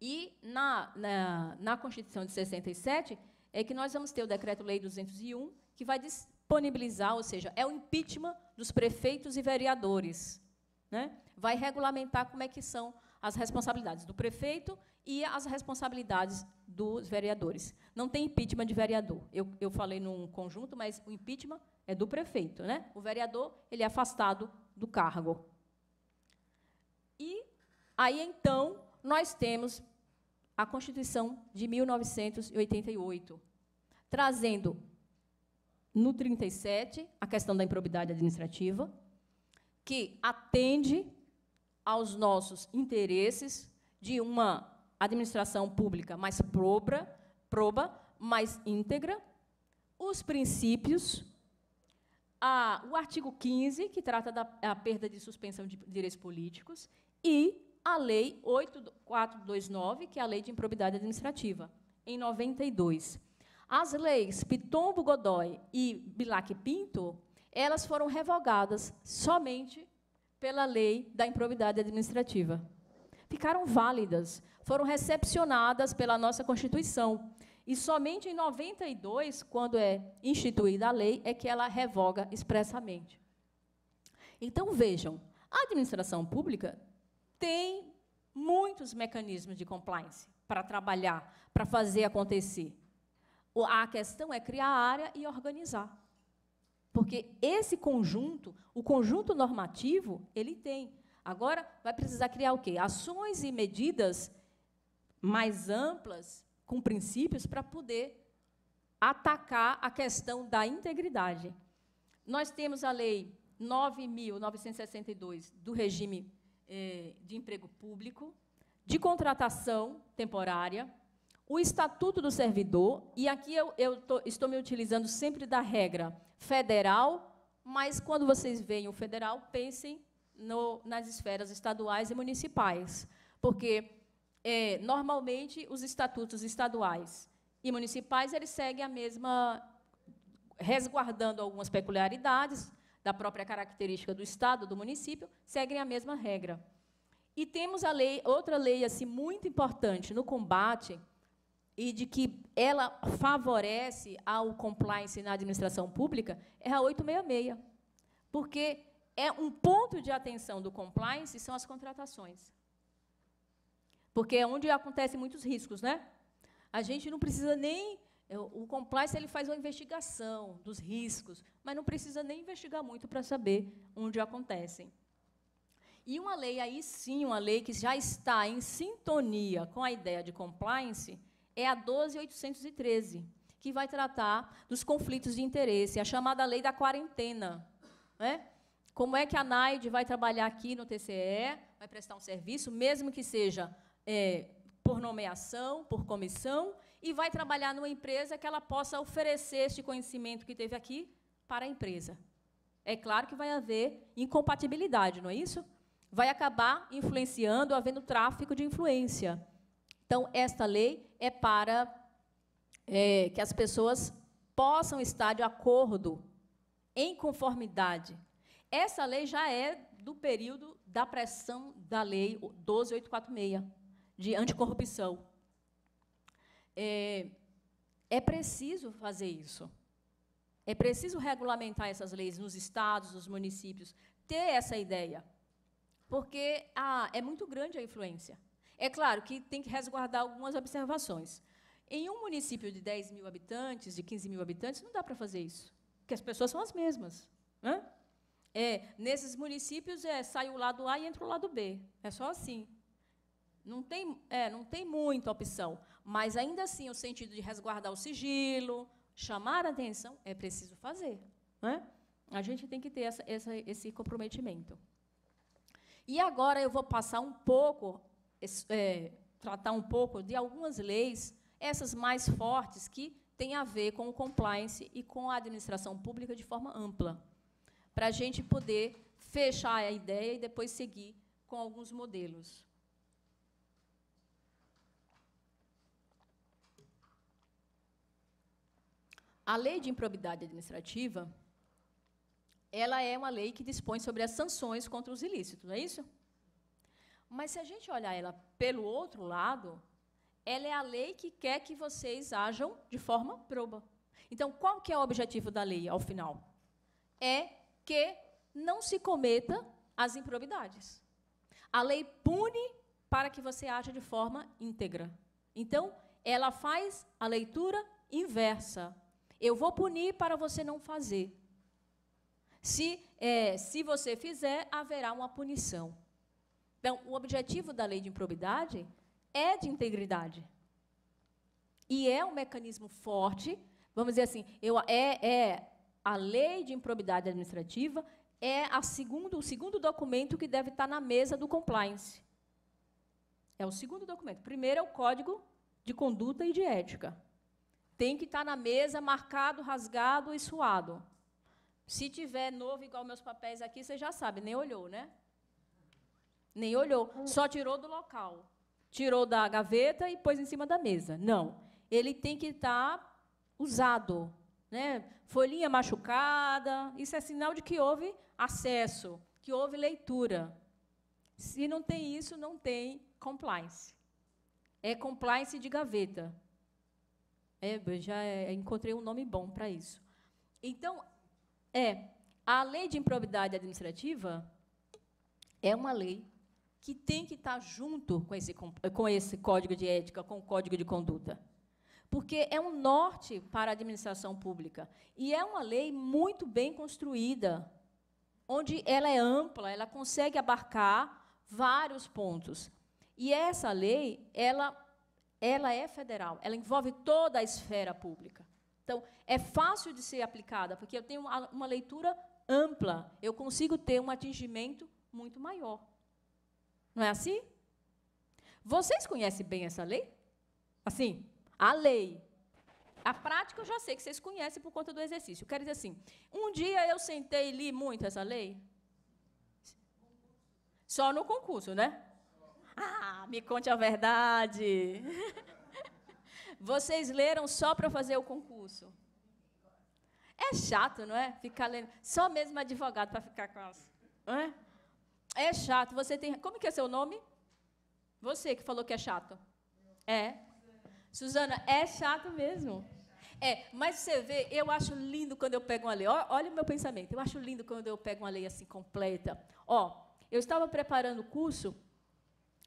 E na Constituição de 67, é que nós vamos ter o Decreto-Lei 201, que vai disponibilizar, ou seja, é o impeachment dos prefeitos e vereadores, né? Vai regulamentar como é que são as responsabilidades do prefeito e as responsabilidades dos vereadores. Não tem impeachment de vereador. Eu falei num conjunto, mas o impeachment é do prefeito, né? O vereador, ele é afastado do cargo. E aí, então, nós temos a Constituição de 1988, trazendo, no 37, a questão da improbidade administrativa, que atende aos nossos interesses de uma administração pública mais proba, mais íntegra, os princípios, o artigo 15, que trata da perda de suspensão de direitos políticos, e a Lei 8429, que é a Lei de Improbidade Administrativa, em 92. As leis Pitombo Godoy e Bilac-Pinto, elas foram revogadas somente pela Lei da Improbidade Administrativa. Ficaram válidas, foram recepcionadas pela nossa Constituição. E somente em 92, quando é instituída a lei, é que ela revoga expressamente. Então, vejam, a administração pública tem muitos mecanismos de compliance para trabalhar, para fazer acontecer. A questão é criar a área e organizar. Porque esse conjunto, o conjunto normativo, ele tem. Agora, vai precisar criar o quê? Ações e medidas mais amplas, com princípios, para poder atacar a questão da integridade. Nós temos a Lei 9.962, do regime de emprego público, de contratação temporária, o Estatuto do Servidor, e aqui eu estou me utilizando sempre da regra federal, mas, quando vocês veem o federal, pensem nas esferas estaduais e municipais, porque, normalmente, os estatutos estaduais e municipais eles seguem a mesma, resguardando algumas peculiaridades da própria característica do Estado, do município, seguem a mesma regra. E temos a lei, outra lei assim, muito importante no combate, e de que ela favorece ao compliance na administração pública, é a 866, porque um ponto de atenção do compliance são as contratações. Porque é onde acontecem muitos riscos, né? A gente não precisa nem... O compliance ele faz uma investigação dos riscos, mas não precisa nem investigar muito para saber onde acontecem. E uma lei, aí sim, uma lei que já está em sintonia com a ideia de compliance, é a 12.813, que vai tratar dos conflitos de interesse, a chamada lei da quarentena. Né? Como é que a NAID vai trabalhar aqui no TCE, vai prestar um serviço, mesmo que seja por nomeação, por comissão, e vai trabalhar numa empresa que ela possa oferecer este conhecimento que teve aqui para a empresa. É claro que vai haver incompatibilidade, não é isso? Vai acabar influenciando, havendo tráfico de influência. Então, esta lei é para que as pessoas possam estar de acordo, em conformidade. Essa lei já é do período da pressão da lei 12.846, de anticorrupção. É preciso fazer isso. É preciso regulamentar essas leis nos estados, nos municípios, ter essa ideia. Porque é muito grande a influência. É claro que tem que resguardar algumas observações. Em um município de 10 mil habitantes, de 15 mil habitantes, não dá para fazer isso, porque as pessoas são as mesmas. Né? Nesses municípios, sai o lado A e entra o lado B. É só assim. Não tem muita opção. Mas, ainda assim, o sentido de resguardar o sigilo, chamar a atenção, é preciso fazer. Né? A gente tem que ter esse comprometimento. E agora eu vou passar um pouco, tratar um pouco de algumas leis, essas mais fortes, que têm a ver com o compliance e com a administração pública de forma ampla, para a gente poder fechar a ideia e depois seguir com alguns modelos. A Lei de Improbidade Administrativa, ela é uma lei que dispõe sobre as sanções contra os ilícitos, não é isso? Mas, se a gente olhar ela pelo outro lado, ela é a lei que quer que vocês ajam de forma proba. Então, qual que é o objetivo da lei, ao final? É que não se cometa as improbidades. A lei pune para que você aja de forma íntegra. Então, ela faz a leitura inversa. Eu vou punir para você não fazer. Se você fizer, haverá uma punição. Então, o objetivo da lei de improbidade é de integridade. E é um mecanismo forte, vamos dizer assim, a lei de improbidade administrativa é o segundo documento que deve estar na mesa do compliance. É o segundo documento. Primeiro é o Código de Conduta e de Ética. Tem que estar na mesa, marcado, rasgado e suado. Se tiver novo, igual meus papéis aqui, você já sabe, nem olhou, né? Nem olhou, só tirou do local. Tirou da gaveta e pôs em cima da mesa. Não, ele tem que estar usado. Né? Folhinha machucada, isso é sinal de que houve acesso, que houve leitura. Se não tem isso, não tem compliance. É compliance de gaveta. Já encontrei um nome bom para isso. Então, a lei de improbidade administrativa é uma lei que tem que estar junto com esse código de ética, com o código de conduta. Porque é um norte para a administração pública. E é uma lei muito bem construída, onde ela é ampla, ela consegue abarcar vários pontos. E essa lei, ela é federal, ela envolve toda a esfera pública. Então, é fácil de ser aplicada, porque eu tenho uma leitura ampla, eu consigo ter um atingimento muito maior. Não é assim? Vocês conhecem bem essa lei? Assim, a lei. A prática eu já sei que vocês conhecem por conta do exercício. Eu quero dizer assim, um dia eu sentei e li muito essa lei? Só no concurso, né? Me conte a verdade. Vocês leram só para fazer o concurso. É chato, não é? Ficar lendo. Só mesmo advogado para ficar com as... Não é? É chato. Você tem... Como que é seu nome? Você que falou que é chato. Suzana, é chato mesmo. Mas você vê, eu acho lindo quando eu pego uma lei. Olha o meu pensamento. Eu acho lindo quando eu pego uma lei assim completa. Eu estava preparando o curso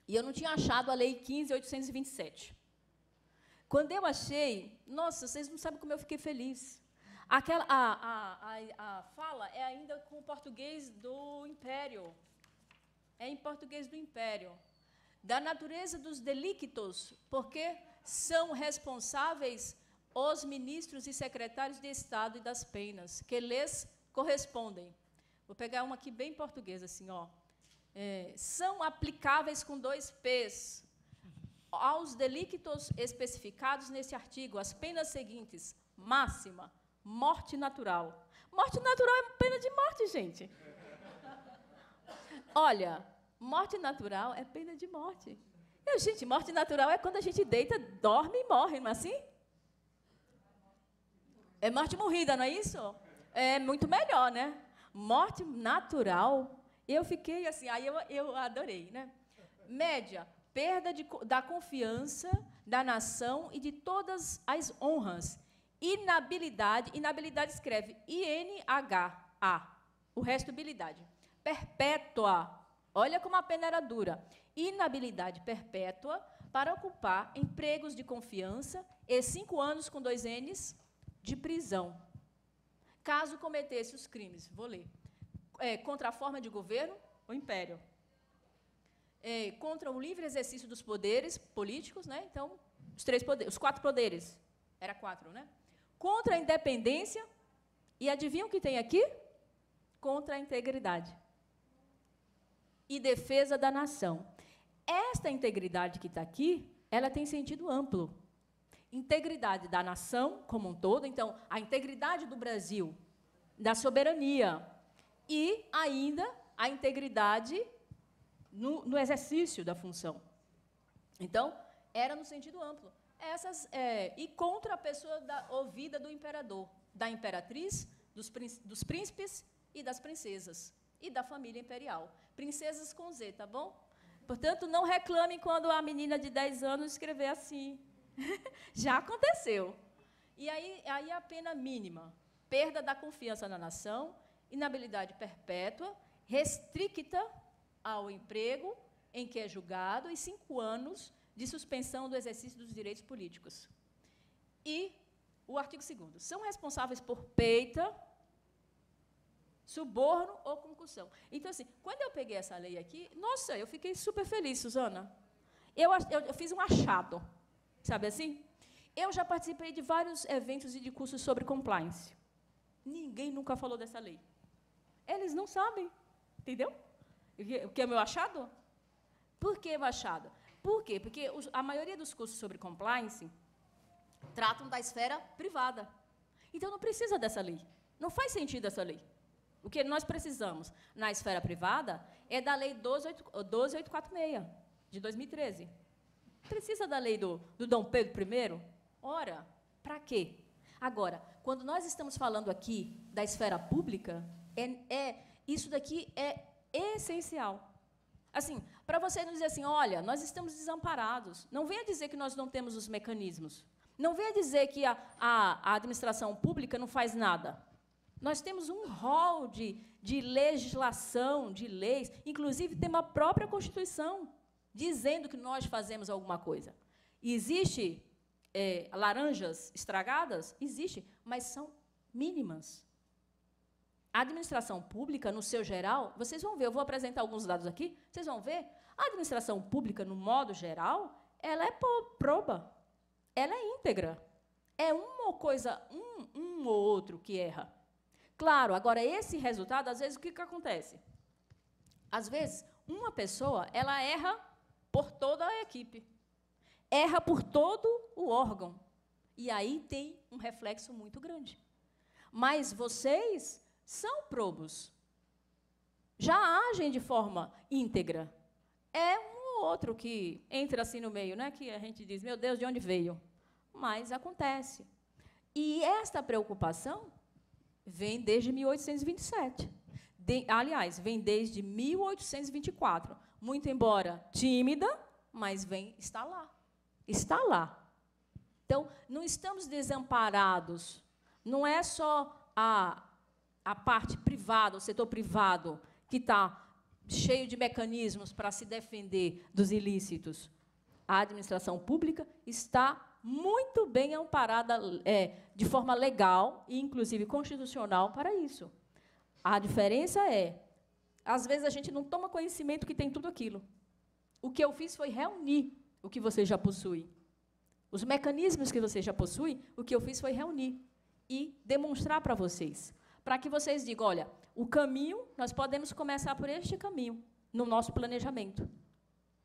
e eu não tinha achado a lei 15.827. Quando eu achei, nossa, vocês não sabem como eu fiquei feliz. A fala é ainda com o português do Império. É em português do Império. Da natureza dos delictos, porque são responsáveis os ministros e secretários de Estado e das penas, que lhes correspondem. Vou pegar uma aqui bem portuguesa, assim, são aplicáveis com 2 P's aos delictos especificados nesse artigo as penas seguintes: máxima, morte natural. Morte natural é pena de morte, gente. Olha, morte natural é pena de morte. Gente, morte natural é quando a gente deita, dorme e morre, não é assim? É morte morrida, não é isso? É muito melhor, né? Morte natural, eu fiquei assim, aí eu adorei, né? Média, perda da confiança da nação e de todas as honras. Inabilidade escreve INHA, o resto habilidade. Perpétua, olha como a pena era dura. Inabilidade perpétua para ocupar empregos de confiança e 5 anos com 2 N's de prisão. Caso cometesse os crimes, vou ler, contra a forma de governo, o império, contra o livre exercício dos poderes políticos, né? Então, os 4 poderes, era 4, né? Contra a independência, e adivinham o que tem aqui? Contra a integridade e defesa da nação. Esta integridade que está aqui, ela tem sentido amplo. Integridade da nação como um todo, então, a integridade do Brasil, da soberania, e ainda a integridade no exercício da função. Então, era no sentido amplo. E contra a pessoa ouvida do imperador, da imperatriz, dos príncipes e das princesas, e da família imperial. Princesas com Z, tá bom? Portanto, não reclamem quando a menina de 10 anos escrever assim. Já aconteceu. E aí a pena mínima: perda da confiança na nação, inabilidade perpétua, restricta ao emprego em que é julgado e 5 anos de suspensão do exercício dos direitos políticos. E o artigo 2º. São responsáveis por peita, suborno ou concussão. Então, assim, quando eu peguei essa lei aqui, nossa, eu fiquei super feliz, Suzana. Eu fiz um achado. Sabe assim? Eu já participei de vários eventos e de cursos sobre compliance. Ninguém nunca falou dessa lei. Eles não sabem, entendeu? O que é meu achado? Por que meu achado? Por quê? Porque a maioria dos cursos sobre compliance tratam da esfera privada. Então, não precisa dessa lei. Não faz sentido essa lei. O que nós precisamos na esfera privada é da Lei 12.846, de 2013. Precisa da lei do Dom Pedro I? Ora, para quê? Agora, quando nós estamos falando aqui da esfera pública, isso daqui é essencial. Assim, para você não dizer assim, olha, nós estamos desamparados, não venha dizer que nós não temos os mecanismos, não venha dizer que a administração pública não faz nada. Nós temos um rol de legislação, de leis, inclusive tem uma própria Constituição, dizendo que nós fazemos alguma coisa. Existe laranjas estragadas? Existe, mas são mínimas. A administração pública, no seu geral, vocês vão ver, eu vou apresentar alguns dados aqui, vocês vão ver, a administração pública, no modo geral, ela é proba, ela é íntegra. É uma coisa, um ou outro que erra. Claro, agora, esse resultado, às vezes, o que acontece? Às vezes, uma pessoa, ela erra por toda a equipe. Erra por todo o órgão. E aí tem um reflexo muito grande. Mas vocês são probos. Já agem de forma íntegra. É um ou outro que entra assim no meio, né? Que a gente diz, meu Deus, de onde veio? Mas acontece. E esta preocupação vem desde 1827. Aliás, vem desde 1824. Muito embora tímida, mas está lá. Está lá. Então, não estamos desamparados. Não é só a parte privada, o setor privado, que está cheio de mecanismos para se defender dos ilícitos. A administração pública está muito bem amparada de forma legal e, inclusive, constitucional para isso. A diferença é, às vezes, a gente não toma conhecimento que tem tudo aquilo. O que eu fiz foi reunir o que você já possui. Os mecanismos que você já possui, o que eu fiz foi reunir e demonstrar para vocês. Para que vocês digam, olha, o caminho, nós podemos começar por este caminho, no nosso planejamento.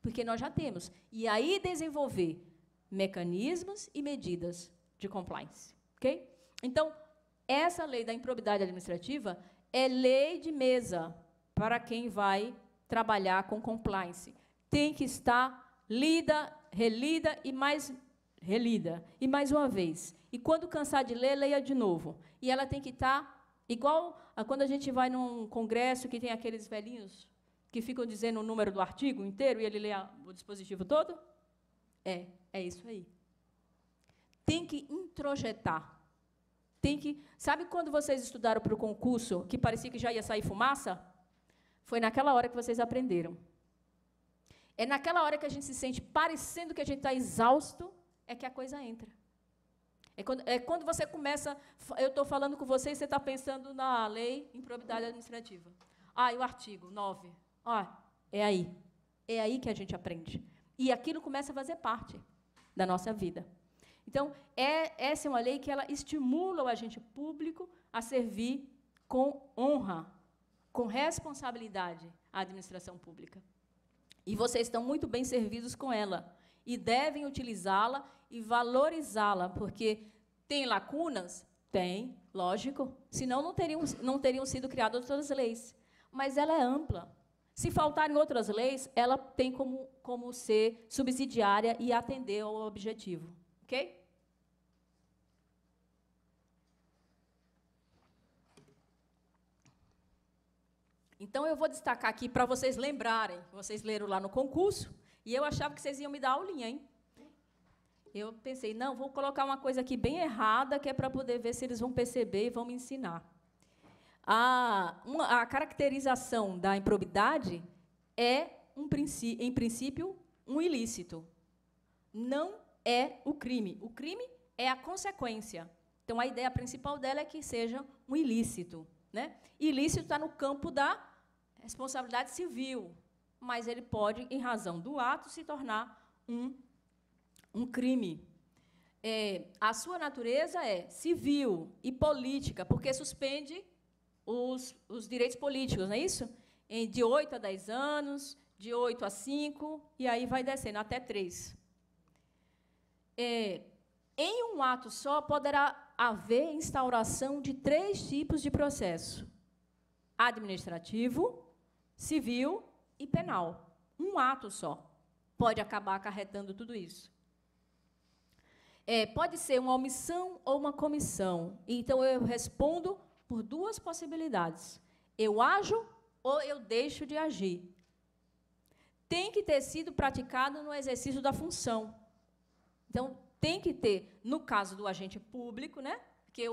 Porque nós já temos. E aí desenvolver mecanismos e medidas de compliance. Okay? Então, essa lei da improbidade administrativa é lei de mesa para quem vai trabalhar com compliance. Tem que estar lida, relida e mais relida. E mais uma vez. E quando cansar de ler, leia de novo. E ela tem que estar igual a quando a gente vai num congresso que tem aqueles velhinhos que ficam dizendo o número do artigo inteiro e ele lê o dispositivo todo. É isso aí. Tem que introjetar. Tem que... Sabe quando vocês estudaram para o concurso que parecia que já ia sair fumaça? Foi naquela hora que vocês aprenderam. É naquela hora que a gente se sente parecendo que a gente está exausto, é que a coisa entra. É quando você começa... Eu estou falando com você e você está pensando na lei improbidade administrativa. E o artigo 9. É aí. É aí que a gente aprende. E aquilo começa a fazer parte da nossa vida. Então, essa é uma lei que ela estimula o agente público a servir com honra, com responsabilidade à administração pública. E vocês estão muito bem servidos com ela. E devem utilizá-la e valorizá-la, porque tem lacunas? Tem, lógico. Senão não teriam sido criadas outras leis. Mas ela é ampla. Se faltarem outras leis, ela tem como ser subsidiária e atender ao objetivo. Ok? Então, eu vou destacar aqui para vocês lembrarem. Vocês leram lá no concurso, e eu achava que vocês iam me dar aulinha, hein? Eu pensei, não, vou colocar uma coisa aqui bem errada, que é para poder ver se eles vão perceber e vão me ensinar. A caracterização da improbidade é, em princípio, um ilícito. Não é o crime. O crime é a consequência. Então, a ideia principal dela é que seja um ilícito. Né? Ilícito está no campo da responsabilidade civil, mas ele pode, em razão do ato, se tornar um crime. A sua natureza é civil e política, porque suspende os direitos políticos, não é isso? De 8 a 10 anos, de 8 a 5, e aí vai descendo até 3. Em um ato só, poderá haver instauração de 3 tipos de processo: administrativo, civil e penal. Um ato só pode acabar acarretando tudo isso. Pode ser uma omissão ou uma comissão. Então, eu respondo por 2 possibilidades. Eu ajo ou eu deixo de agir. Tem que ter sido praticado no exercício da função. Então, tem que ter, no caso do agente público, né? Porque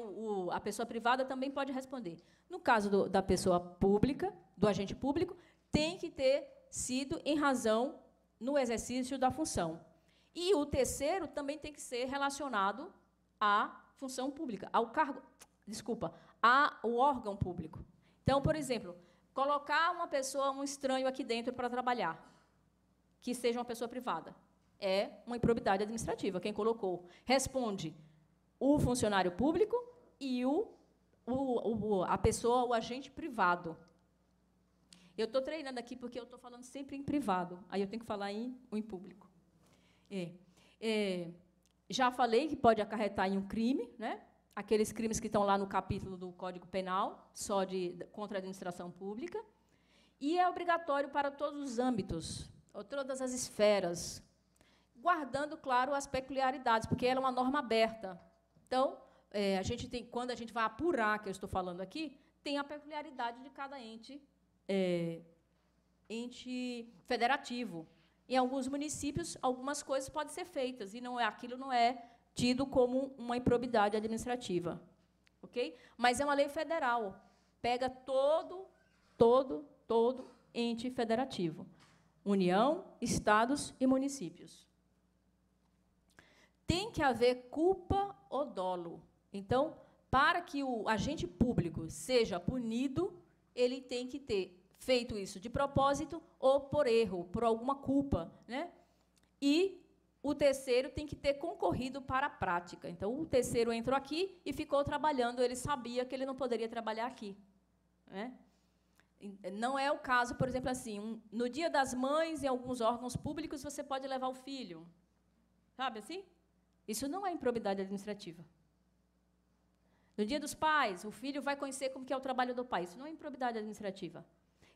a pessoa privada também pode responder. No caso da pessoa pública, do agente público, tem que ter sido em razão no exercício da função. E o terceiro também tem que ser relacionado à função pública, ao cargo, ao órgão público. Então, por exemplo, colocar uma pessoa, um estranho aqui dentro para trabalhar, que seja uma pessoa privada. É uma improbidade administrativa. Quem colocou responde o funcionário público e a pessoa, o agente privado. Eu estou treinando aqui porque eu estou falando sempre em privado, aí eu tenho que falar em público. Já falei que pode acarretar em um crime, né? Aqueles crimes que estão lá no capítulo do Código Penal, só contra a administração pública, e é obrigatório para todos os âmbitos, ou todas as esferas, guardando, claro, as peculiaridades, porque ela é uma norma aberta. Então, quando a gente vai apurar, que eu estou falando aqui, tem a peculiaridade de cada ente federativo. Em alguns municípios, algumas coisas podem ser feitas, e aquilo não é tido como uma improbidade administrativa. Ok? Mas é uma lei federal. Pega todo ente federativo. União, estados e municípios. Tem que haver culpa ou dolo. Então, para que o agente público seja punido, ele tem que ter feito isso de propósito ou por erro, por alguma culpa, né? E o terceiro tem que ter concorrido para a prática. Então, o terceiro entrou aqui e ficou trabalhando, ele sabia que ele não poderia trabalhar aqui, né? Não é o caso, por exemplo, assim, no Dia das Mães, em alguns órgãos públicos, você pode levar o filho. Sabe assim? Isso não é improbidade administrativa. No Dia dos Pais, o filho vai conhecer como que é o trabalho do pai. Isso não é improbidade administrativa.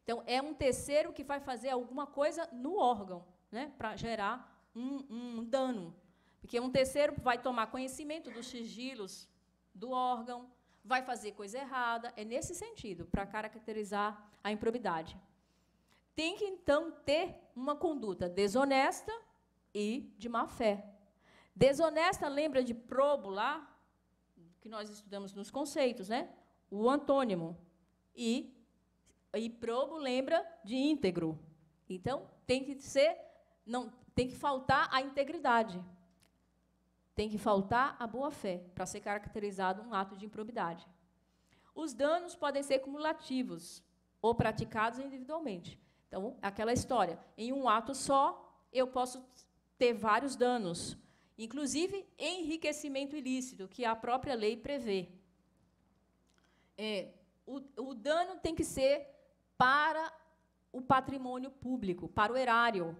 Então, é um terceiro que vai fazer alguma coisa no órgão, né, para gerar um dano. Porque um terceiro vai tomar conhecimento dos sigilos do órgão, vai fazer coisa errada. É nesse sentido, para caracterizar a improbidade. Tem que, então, ter uma conduta desonesta e de má-fé. Desonesta, lembra de probo lá, que nós estudamos nos conceitos, né? O antônimo. E probo lembra de íntegro. Então, tem que faltar a integridade. Tem que faltar a boa-fé para ser caracterizado um ato de improbidade. Os danos podem ser cumulativos ou praticados individualmente. Então, aquela história, em um ato só, eu posso ter vários danos, inclusive enriquecimento ilícito, que a própria lei prevê. O dano tem que ser para o patrimônio público, para o erário.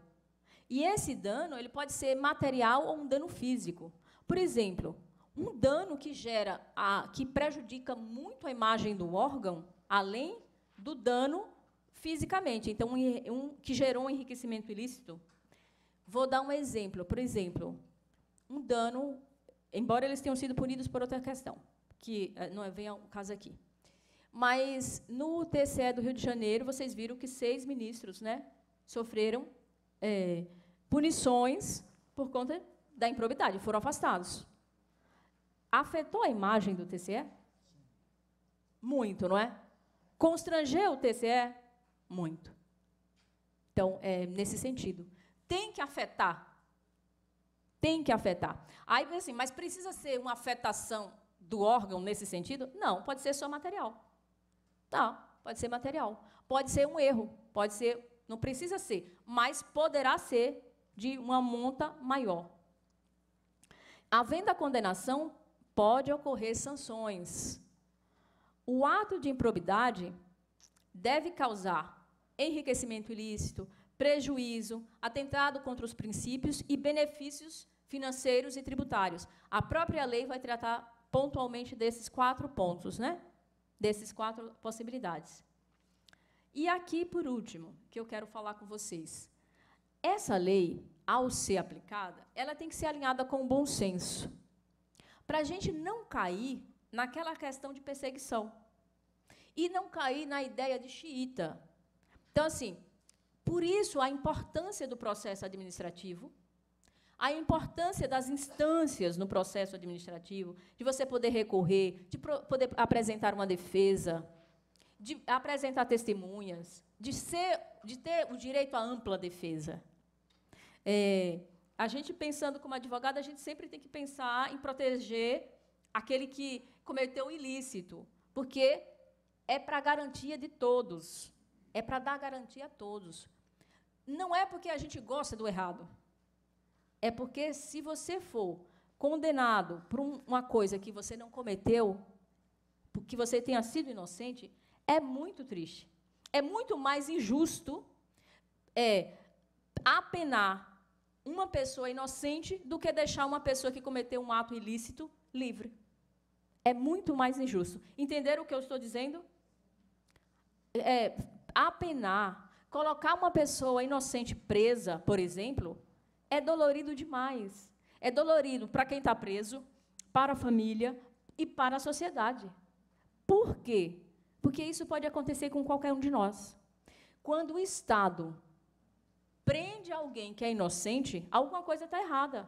E esse dano ele pode ser material ou um dano físico. Por exemplo, um dano que prejudica muito a imagem do órgão, além do dano fisicamente. Então, que gerou um enriquecimento ilícito. Vou dar um exemplo. Por exemplo, um dano, embora eles tenham sido punidos por outra questão, que não vem ao caso aqui. Mas, no TCE do Rio de Janeiro, vocês viram que 6 ministros, né, sofreram punições por conta da improbidade, foram afastados. Afetou a imagem do TCE? Muito, não é? Constrangeu o TCE? Muito. Então, nesse sentido. Tem que afetar. Tem que afetar. Aí, assim, mas precisa ser uma afetação do órgão nesse sentido? Não, pode ser só material. Tá, pode ser material. Pode ser um erro, pode ser, não precisa ser, mas poderá ser de uma monta maior. Havendo a condenação, pode ocorrer sanções. O ato de improbidade deve causar enriquecimento ilícito, prejuízo, atentado contra os princípios e benefícios financeiros e tributários. A própria lei vai tratar pontualmente desses 4 pontos, né? Desses 4 possibilidades. E aqui, por último, que eu quero falar com vocês. Essa lei, ao ser aplicada, ela tem que ser alinhada com o bom senso, para a gente não cair naquela questão de perseguição e não cair na ideia de xiita. Então, assim, por isso a importância do processo administrativo, a importância das instâncias no processo administrativo, de você poder recorrer, de poder apresentar uma defesa, de apresentar testemunhas, de ter o direito à ampla defesa. A gente, pensando como advogado, a gente sempre tem que pensar em proteger aquele que cometeu o ilícito, porque é para a garantia de todos, é para dar garantia a todos. Não é porque a gente gosta do errado, é porque, se você for condenado por uma coisa que você não cometeu, porque você tenha sido inocente, é muito triste. É muito mais injusto apenar uma pessoa inocente do que deixar uma pessoa que cometeu um ato ilícito livre. É muito mais injusto. Entenderam o que eu estou dizendo? Apenar, colocar uma pessoa inocente presa, por exemplo, é dolorido demais. É dolorido para quem está preso, para a família e para a sociedade. Por quê? Porque isso pode acontecer com qualquer um de nós. Quando o Estado prende alguém que é inocente, alguma coisa está errada.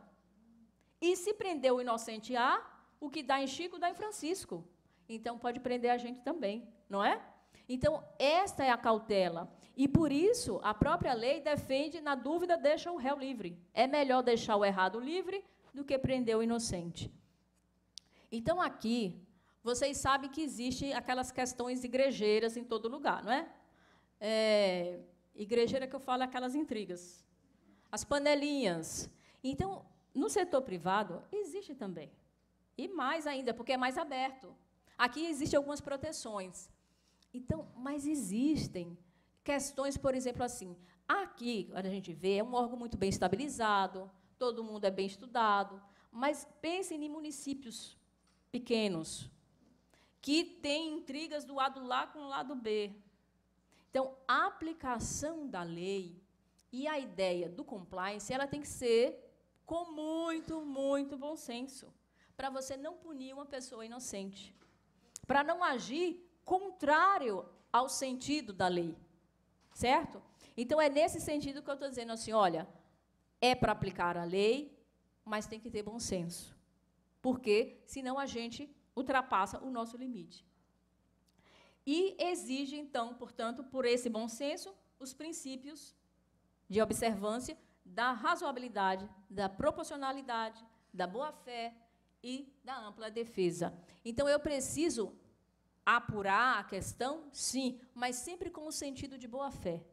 E se prender o inocente A, o que dá em Chico, dá em Francisco. Então, pode prender a gente também, não é? Então, esta é a cautela. E, por isso, a própria lei defende, na dúvida, deixa o réu livre. É melhor deixar o errado livre do que prender o inocente. Então, aqui, vocês sabem que existem aquelas questões igrejeiras em todo lugar, não é? Igrejeira que eu falo é aquelas intrigas. As panelinhas. Então, no setor privado, existe também. E mais ainda, porque é mais aberto. Aqui existem algumas proteções. Então, mas existem questões, por exemplo, assim, aqui, a gente vê, é um órgão muito bem estabilizado, todo mundo é bem estudado, mas pensem em municípios pequenos, que têm intrigas do lado lá com o lado B. Então, a aplicação da lei e a ideia do compliance, ela tem que ser com muito, muito bom senso, para você não punir uma pessoa inocente, para não agir contrário ao sentido da lei, certo? Então, é nesse sentido que eu estou dizendo assim, olha, é para aplicar a lei, mas tem que ter bom senso, porque, senão, a gente ultrapassa o nosso limite. E exige, então, portanto, por esse bom senso, os princípios de observância da razoabilidade, da proporcionalidade, da boa-fé e da ampla defesa. Então, eu preciso apurar a questão, sim, mas sempre com o sentido de boa-fé.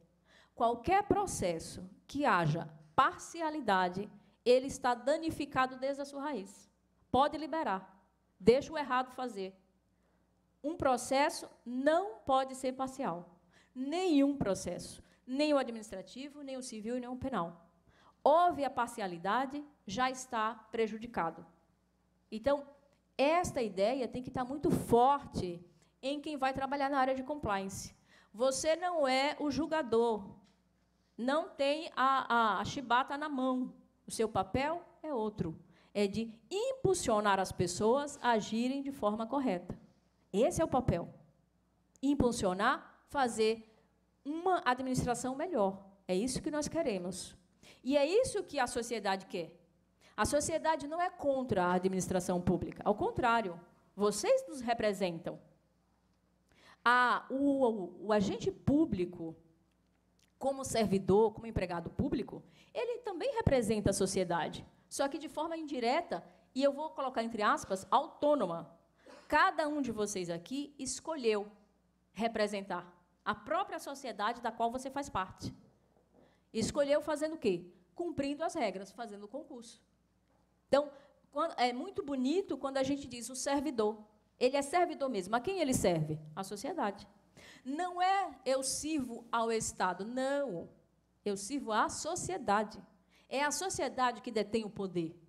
Qualquer processo que haja parcialidade, ele está danificado desde a sua raiz. Pode liberar. Deixa o errado fazer. Um processo não pode ser parcial. Nenhum processo. Nem o administrativo, nem o civil e nem o penal. Houve a parcialidade, já está prejudicado. Então, esta ideia tem que estar muito forte em quem vai trabalhar na área de compliance. Você não é o julgador, não tem a chibata na mão. O seu papel é outro, é de impulsionar as pessoas a agirem de forma correta. Esse é o papel. Impulsionar, fazer uma administração melhor. É isso que nós queremos. E é isso que a sociedade quer. A sociedade não é contra a administração pública. Ao contrário, vocês nos representam. O agente público, como servidor, como empregado público, ele também representa a sociedade, só que de forma indireta, e eu vou colocar entre aspas, autônoma. Cada um de vocês aqui escolheu representar a própria sociedade da qual você faz parte. Escolheu fazendo o quê? Cumprindo as regras, fazendo o concurso. Então, é muito bonito quando a gente diz o servidor. Ele é servidor mesmo. A quem ele serve? À sociedade. Não é eu sirvo ao Estado, não. Eu sirvo à sociedade. É a sociedade que detém o poder.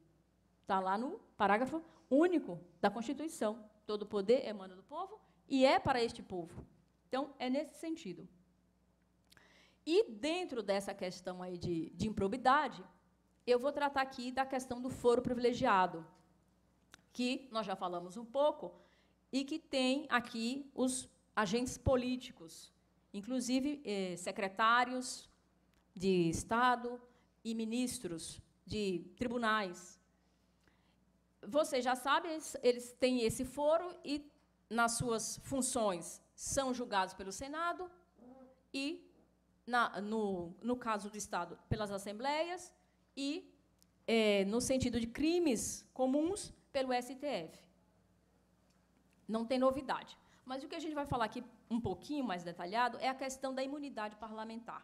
Está lá no parágrafo único da Constituição. Todo poder emana do povo e é para este povo. Então, é nesse sentido. E, dentro dessa questão aí de improbidade, eu vou tratar aqui da questão do foro privilegiado, que nós já falamos um pouco, e que tem aqui os agentes políticos, inclusive secretários de Estado e ministros de tribunais. Vocês já sabem, eles têm esse foro e, nas suas funções, são julgados pelo Senado e, no caso do Estado, pelas assembleias e, no sentido de crimes comuns, pelo STF. Não tem novidade. Mas o que a gente vai falar aqui um pouquinho mais detalhado é a questão da imunidade parlamentar,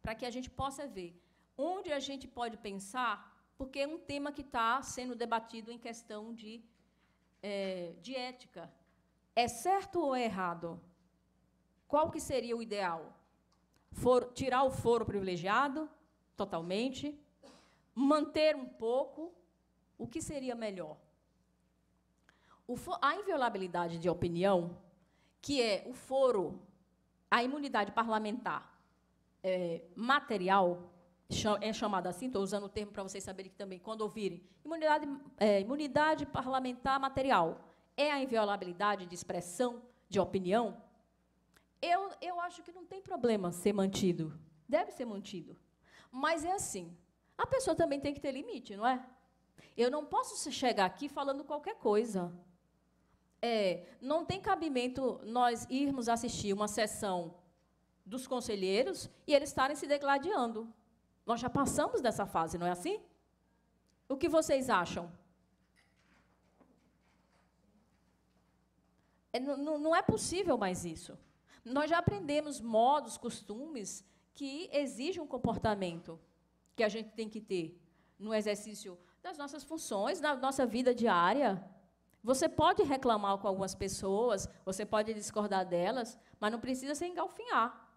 para que a gente possa ver onde a gente pode pensar, porque é um tema que está sendo debatido em questão de ética. É certo ou é errado? Qual que seria o ideal? Tirar o foro privilegiado, totalmente, manter um pouco, o que seria melhor? A inviolabilidade de opinião, que é o foro, a imunidade parlamentar material, é chamada assim, estou usando o termo para vocês saberem que também, quando ouvirem, imunidade parlamentar material, é a inviolabilidade de expressão de opinião, eu acho que não tem problema ser mantido, deve ser mantido. Mas é assim, a pessoa também tem que ter limite, não é? Eu não posso chegar aqui falando qualquer coisa. Não tem cabimento nós irmos assistir uma sessão dos conselheiros e eles estarem se degladiando. Nós já passamos dessa fase, não é assim? O que vocês acham? Não é possível mais isso. Nós já aprendemos modos, costumes que exigem um comportamento que a gente tem que ter no exercício das nossas funções, na nossa vida diária. Você pode reclamar com algumas pessoas, você pode discordar delas, mas não precisa se engalfinhar.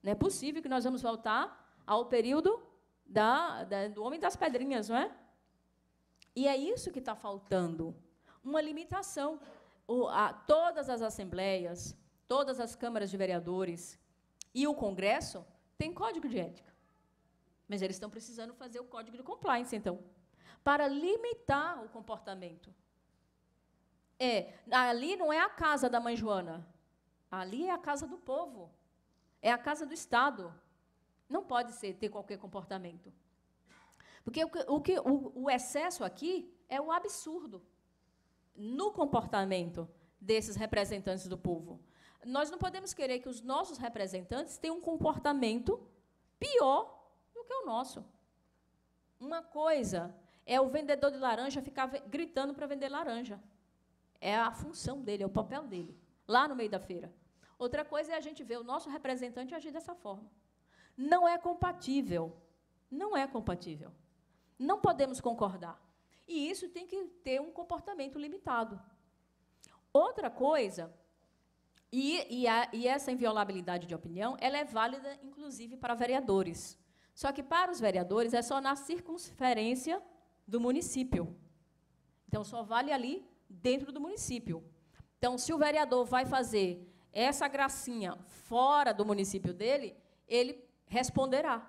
Não é possível que nós vamos voltar ao período do homem das pedrinhas, não é? E é isso que está faltando, uma limitação. Todas as assembleias, todas as câmaras de vereadores e o Congresso têm código de ética. Mas eles estão precisando fazer o código de compliance, então, para limitar o comportamento. Ali não é a casa da mãe Joana, ali é a casa do povo, é a casa do Estado. Não pode ter qualquer comportamento. Porque o excesso aqui é o absurdo no comportamento desses representantes do povo. Nós não podemos querer que os nossos representantes tenham um comportamento pior do que o nosso. Uma coisa é o vendedor de laranja ficar gritando para vender laranja. É a função dele, é o papel dele, lá no meio da feira. Outra coisa é a gente ver o nosso representante agir dessa forma. Não é compatível. Não é compatível. Não podemos concordar. E isso tem que ter um comportamento limitado. Outra coisa, e essa inviolabilidade de opinião, ela é válida, inclusive, para vereadores. Só que, para os vereadores, é só na circunferência do município. Então, só vale ali dentro do município. Então, se o vereador vai fazer essa gracinha fora do município dele, ele responderá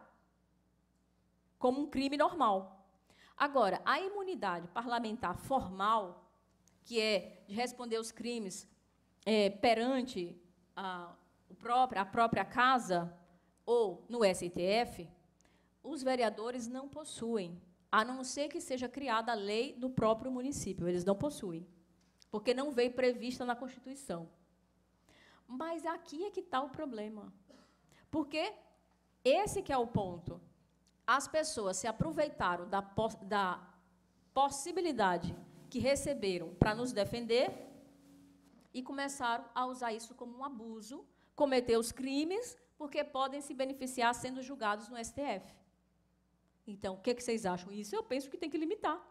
como um crime normal. Agora, a imunidade parlamentar formal, que é de responder os crimes perante a própria casa ou no STF, os vereadores não possuem, a não ser que seja criada a lei do próprio município. Eles não possuem, porque não veio prevista na Constituição. Mas aqui é que está o problema. Porque esse que é o ponto. As pessoas se aproveitaram da possibilidade que receberam para nos defender e começaram a usar isso como um abuso, cometer os crimes, porque podem se beneficiar sendo julgados no STF. Então, o que vocês acham? Isso eu penso que tem que limitar.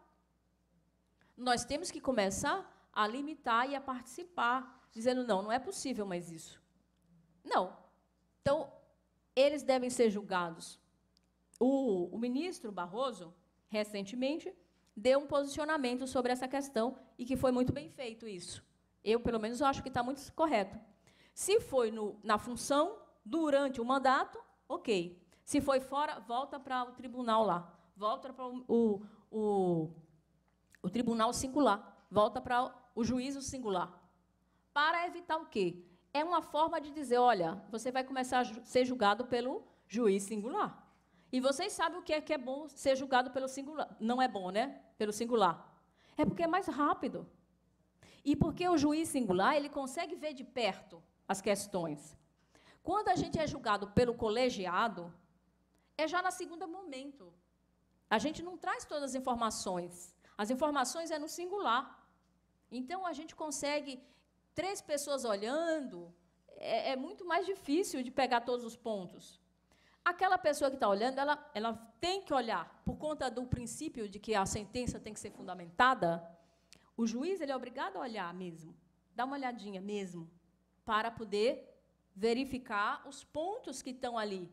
Nós temos que começar a limitar e a participar, dizendo, não é possível mais isso. Não. Então, eles devem ser julgados. O ministro Barroso, recentemente, deu um posicionamento sobre essa questão e que foi muito bem feito isso. Eu, pelo menos, acho que está muito correto. Se foi na função, durante o mandato, ok. Se foi fora, volta para o tribunal lá. Volta para o tribunal singular. Volta para o juízo singular. Para evitar o quê? É uma forma de dizer, olha, você vai começar a ser julgado pelo juiz singular. E vocês sabem o que é bom ser julgado pelo singular. Não é bom, né? Pelo singular. É porque é mais rápido. E porque o juiz singular, ele consegue ver de perto as questões. Quando a gente é julgado pelo colegiado, é já no segundo momento. A gente não traz todas as informações. As informações é no singular. Então, a gente consegue, 3 pessoas olhando, é muito mais difícil de pegar todos os pontos. Aquela pessoa que está olhando, ela tem que olhar, por conta do princípio de que a sentença tem que ser fundamentada, o juiz ele é obrigado a olhar mesmo, dar uma olhadinha mesmo, para poder verificar os pontos que estão ali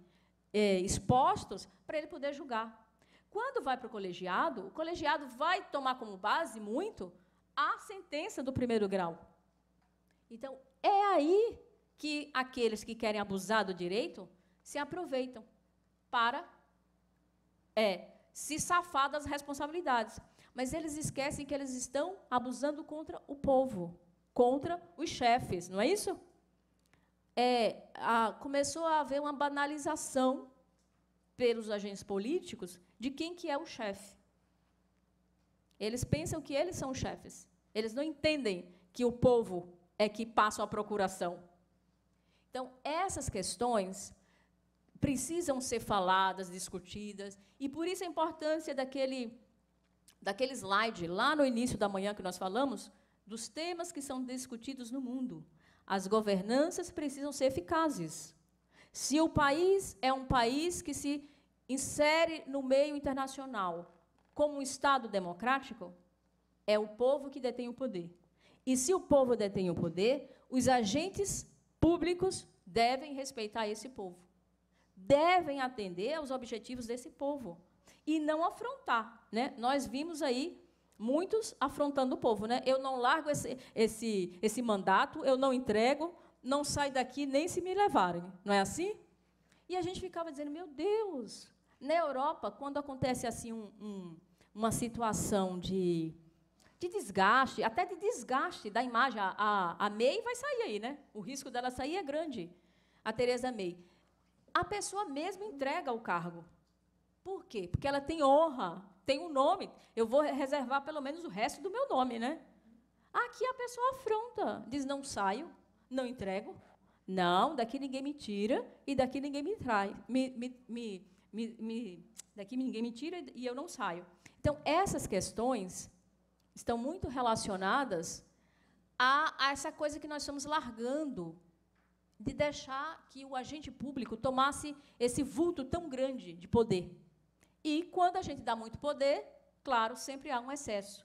expostos, para ele poder julgar. Quando vai para o colegiado vai tomar como base, muito, a sentença do primeiro grau. Então, é aí que aqueles que querem abusar do direito se aproveitam para se safar das responsabilidades. Mas eles esquecem que eles estão abusando contra o povo, contra os chefes, não é isso? Começou a haver uma banalização pelos agentes políticos de quem que é o chefe. Eles pensam que eles são chefes. Eles não entendem que o povo é que passa a procuração. Então, essas questões precisam ser faladas, discutidas, e por isso a importância daquele slide lá no início da manhã que nós falamos, dos temas que são discutidos no mundo. As governanças precisam ser eficazes. Se o país é um país que se insere no meio internacional como um Estado democrático, é o povo que detém o poder. E, se o povo detém o poder, os agentes públicos devem respeitar esse povo. Devem atender aos objetivos desse povo. E não afrontar. Né? Nós vimos aí muitos afrontando o povo. Né? Eu não largo esse mandato, eu não entrego, não saio daqui nem se me levarem. Não é assim? E a gente ficava dizendo, meu Deus, na Europa, quando acontece assim uma situação de desgaste, até de desgaste da imagem, a May vai sair aí, né? O risco dela sair é grande, a Theresa May. A pessoa mesmo entrega o cargo. Por quê? Porque ela tem honra, tem um nome. Eu vou reservar pelo menos o resto do meu nome, né? Aqui a pessoa afronta, diz, não saio, não entrego, não, daqui ninguém me tira e daqui ninguém me trai, daqui ninguém me tira e eu não saio. Então, essas questões estão muito relacionadas a essa coisa que nós estamos largando, de deixar que o agente público tomasse esse vulto tão grande de poder. E, quando a gente dá muito poder, claro, sempre há um excesso.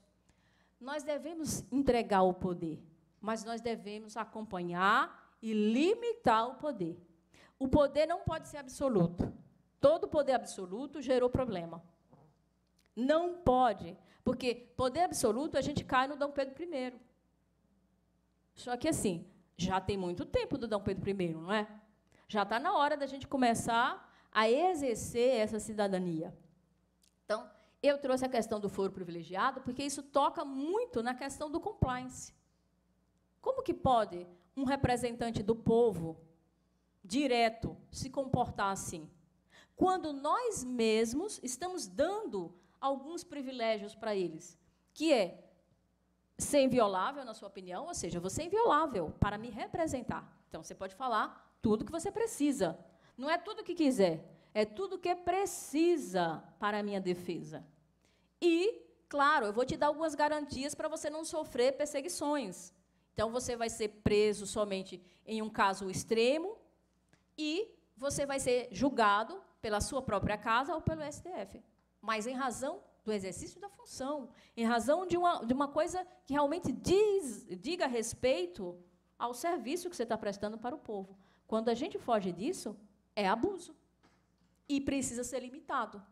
Nós devemos entregar o poder, mas nós devemos acompanhar e limitar o poder. O poder não pode ser absoluto. Todo poder absoluto gerou problema. Não pode, porque poder absoluto a gente cai no Dom Pedro I. Só que, assim, já tem muito tempo do Dom Pedro I, não é? Já está na hora da gente começar a exercer essa cidadania. Então, eu trouxe a questão do foro privilegiado, porque isso toca muito na questão do compliance. Como que pode um representante do povo, direto, se comportar assim? Quando nós mesmos estamos dando alguns privilégios para eles, que é ser inviolável, na sua opinião, ou seja, você é inviolável para me representar. Então, você pode falar tudo que você precisa. Não é tudo que quiser, é tudo que precisa para a minha defesa. E, claro, eu vou te dar algumas garantias para você não sofrer perseguições. Então, você vai ser preso somente em um caso extremo e você vai ser julgado pela sua própria casa ou pelo STF. Mas em razão do exercício da função, em razão de uma coisa que realmente diga respeito ao serviço que você está prestando para o povo. Quando a gente foge disso, é abuso. E precisa ser limitado.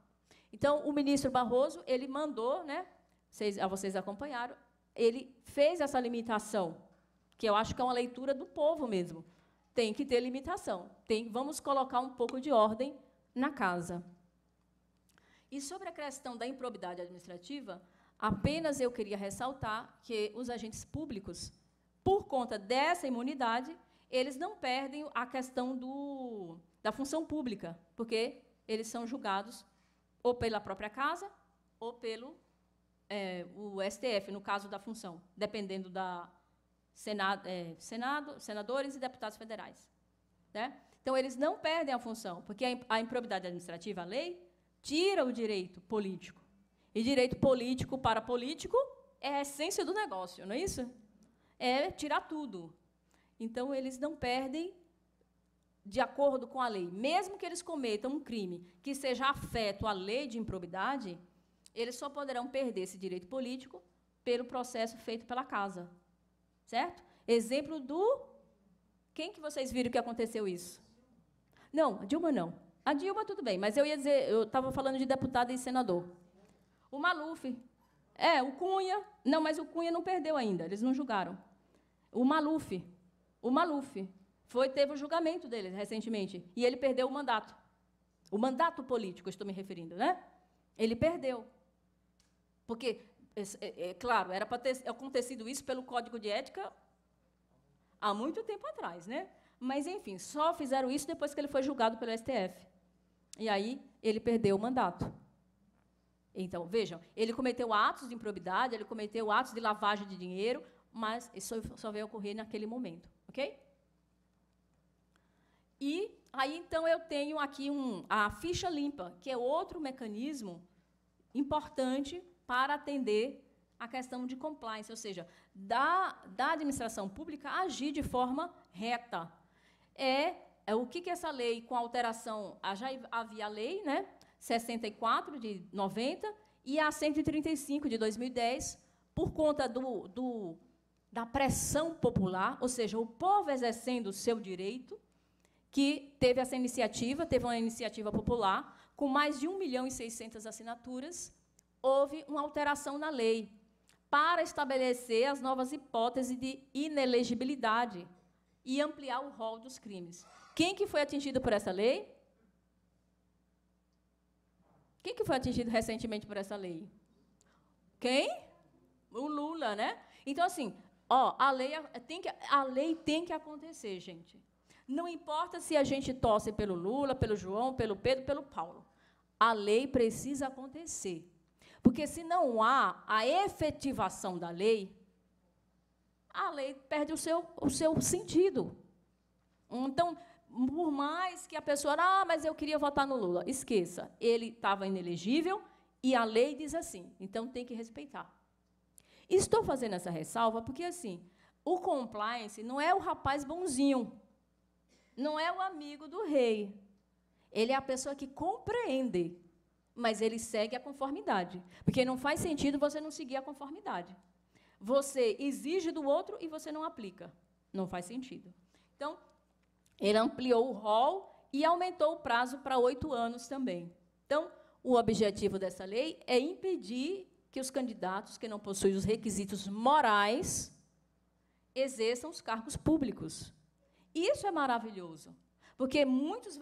Então, o ministro Barroso, ele mandou, né, vocês acompanharam, ele fez essa limitação, que eu acho que é uma leitura do povo mesmo. Tem que ter limitação. Vamos colocar um pouco de ordem na casa. E sobre a questão da improbidade administrativa, apenas eu queria ressaltar que os agentes públicos, por conta dessa imunidade, eles não perdem a questão da função pública, porque eles são julgados ou pela própria casa ou pelo o STF, no caso da função, dependendo da senadores e deputados federais. Né? Então, eles não perdem a função, porque a improbidade administrativa, a lei, tira o direito político. E direito político para político é a essência do negócio, não é isso? É tirar tudo. Então, eles não perdem de acordo com a lei. Mesmo que eles cometam um crime que seja afeto à lei de improbidade, eles só poderão perder esse direito político pelo processo feito pela casa. Certo? Exemplo do... Quem que vocês viram que aconteceu isso? Não, a Dilma não. A Dilma, tudo bem, mas eu ia dizer, eu estava falando de deputado e senador. O Maluf. O Cunha. Não, mas o Cunha não perdeu ainda, eles não julgaram. O Maluf. Teve o julgamento dele recentemente, e ele perdeu o mandato. O mandato político, estou me referindo, né? Ele perdeu. Porque, claro, era para ter acontecido isso pelo Código de Ética há muito tempo atrás, né? Mas, enfim, só fizeram isso depois que ele foi julgado pelo STF. E aí, ele perdeu o mandato. Então, vejam, ele cometeu atos de improbidade, ele cometeu atos de lavagem de dinheiro, mas isso só veio ocorrer naquele momento, ok? E aí, então, eu tenho aqui a ficha limpa, que é outro mecanismo importante para atender a questão de compliance, ou seja, da administração pública agir de forma reta. O que essa lei, com alteração, já havia a lei, né, 64, de 90, e a 135, de 2010, por conta da pressão popular, ou seja, o povo exercendo o seu direito, que teve essa iniciativa, teve uma iniciativa popular, com mais de 1.600.000 assinaturas, houve uma alteração na lei para estabelecer as novas hipóteses de inelegibilidade e ampliar o rol dos crimes. Quem que foi atingido por essa lei? Quem que foi atingido recentemente por essa lei? Quem? O Lula, né? Então, assim, a lei tem que acontecer, gente. Não importa se a gente torce pelo Lula, pelo João, pelo Pedro, pelo Paulo. A lei precisa acontecer. Porque, se não há a efetivação da lei, a lei perde o seu sentido. Então, por mais que a pessoa... mas eu queria votar no Lula. Esqueça. Ele estava inelegível e a lei diz assim. Então, tem que respeitar. Estou fazendo essa ressalva porque, assim, o compliance não é o rapaz bonzinho, não é o amigo do rei. Ele é a pessoa que compreende, mas ele segue a conformidade. Porque não faz sentido você não seguir a conformidade. Você exige do outro e você não aplica. Não faz sentido. Então, ele ampliou o rol e aumentou o prazo para 8 anos também. Então, o objetivo dessa lei é impedir que os candidatos que não possuem os requisitos morais exerçam os cargos públicos. Isso é maravilhoso, porque muitos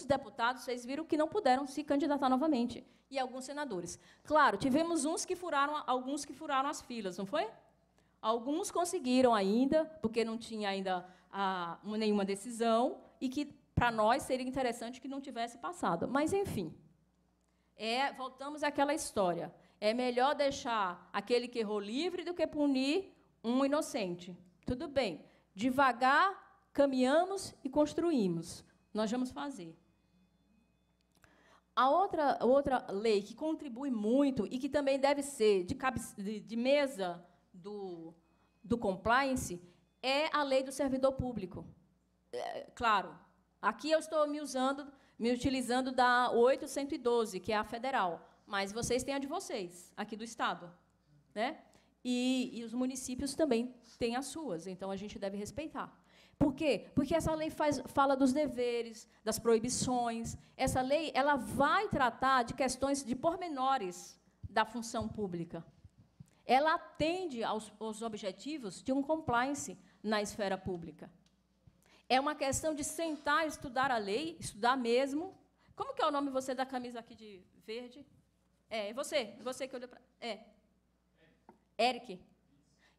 deputados, vocês viram que não puderam se candidatar novamente, e alguns senadores. Claro, tivemos alguns que furaram as filas, não foi? Alguns conseguiram ainda, porque não tinha ainda nenhuma decisão, e que, para nós, seria interessante que não tivesse passado. Mas, enfim, voltamos àquela história. É melhor deixar aquele que errou livre do que punir um inocente. Tudo bem. Devagar, caminhamos e construímos. Nós vamos fazer. A outra lei que contribui muito e que também deve ser de mesa do compliance é a lei do servidor público. Claro, aqui eu estou me utilizando da 812, que é a federal, mas vocês têm a de vocês, aqui do Estado, né? E os municípios também têm as suas, então a gente deve respeitar. Por quê? Porque essa lei fala dos deveres, das proibições. Essa lei ela vai tratar de questões de pormenores da função pública. Ela atende aos objetivos de um compliance na esfera pública. É uma questão de sentar e estudar a lei, estudar mesmo. Como que é o nome você da camisa aqui de verde? Você que olhou para... Eric.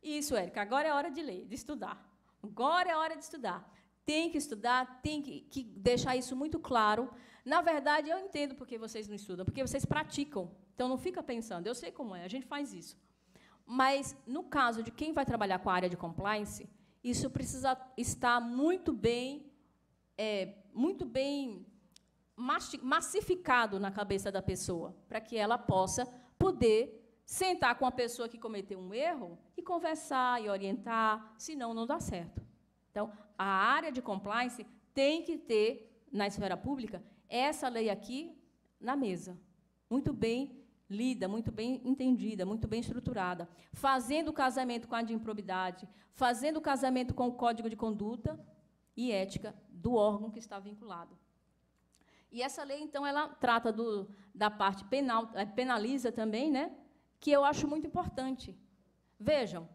Isso, Eric. Agora é hora de ler, de estudar. Agora é hora de estudar. Tem que estudar, tem que deixar isso muito claro. Na verdade, eu entendo por que vocês não estudam, porque vocês praticam. Então, não fica pensando. Eu sei como é, a gente faz isso. Mas, no caso de quem vai trabalhar com a área de compliance, isso precisa estar muito bem massificado na cabeça da pessoa, para que ela possa poder sentar com a pessoa que cometeu um erro e conversar e orientar, senão não dá certo. Então, a área de compliance tem que ter, na esfera pública, essa lei aqui na mesa, muito bem lida, muito bem entendida, muito bem estruturada, fazendo o casamento com a de improbidade, fazendo o casamento com o código de conduta e ética do órgão que está vinculado. E essa lei, então, ela trata da parte penal, penaliza também, né? Que eu acho muito importante. Vejam,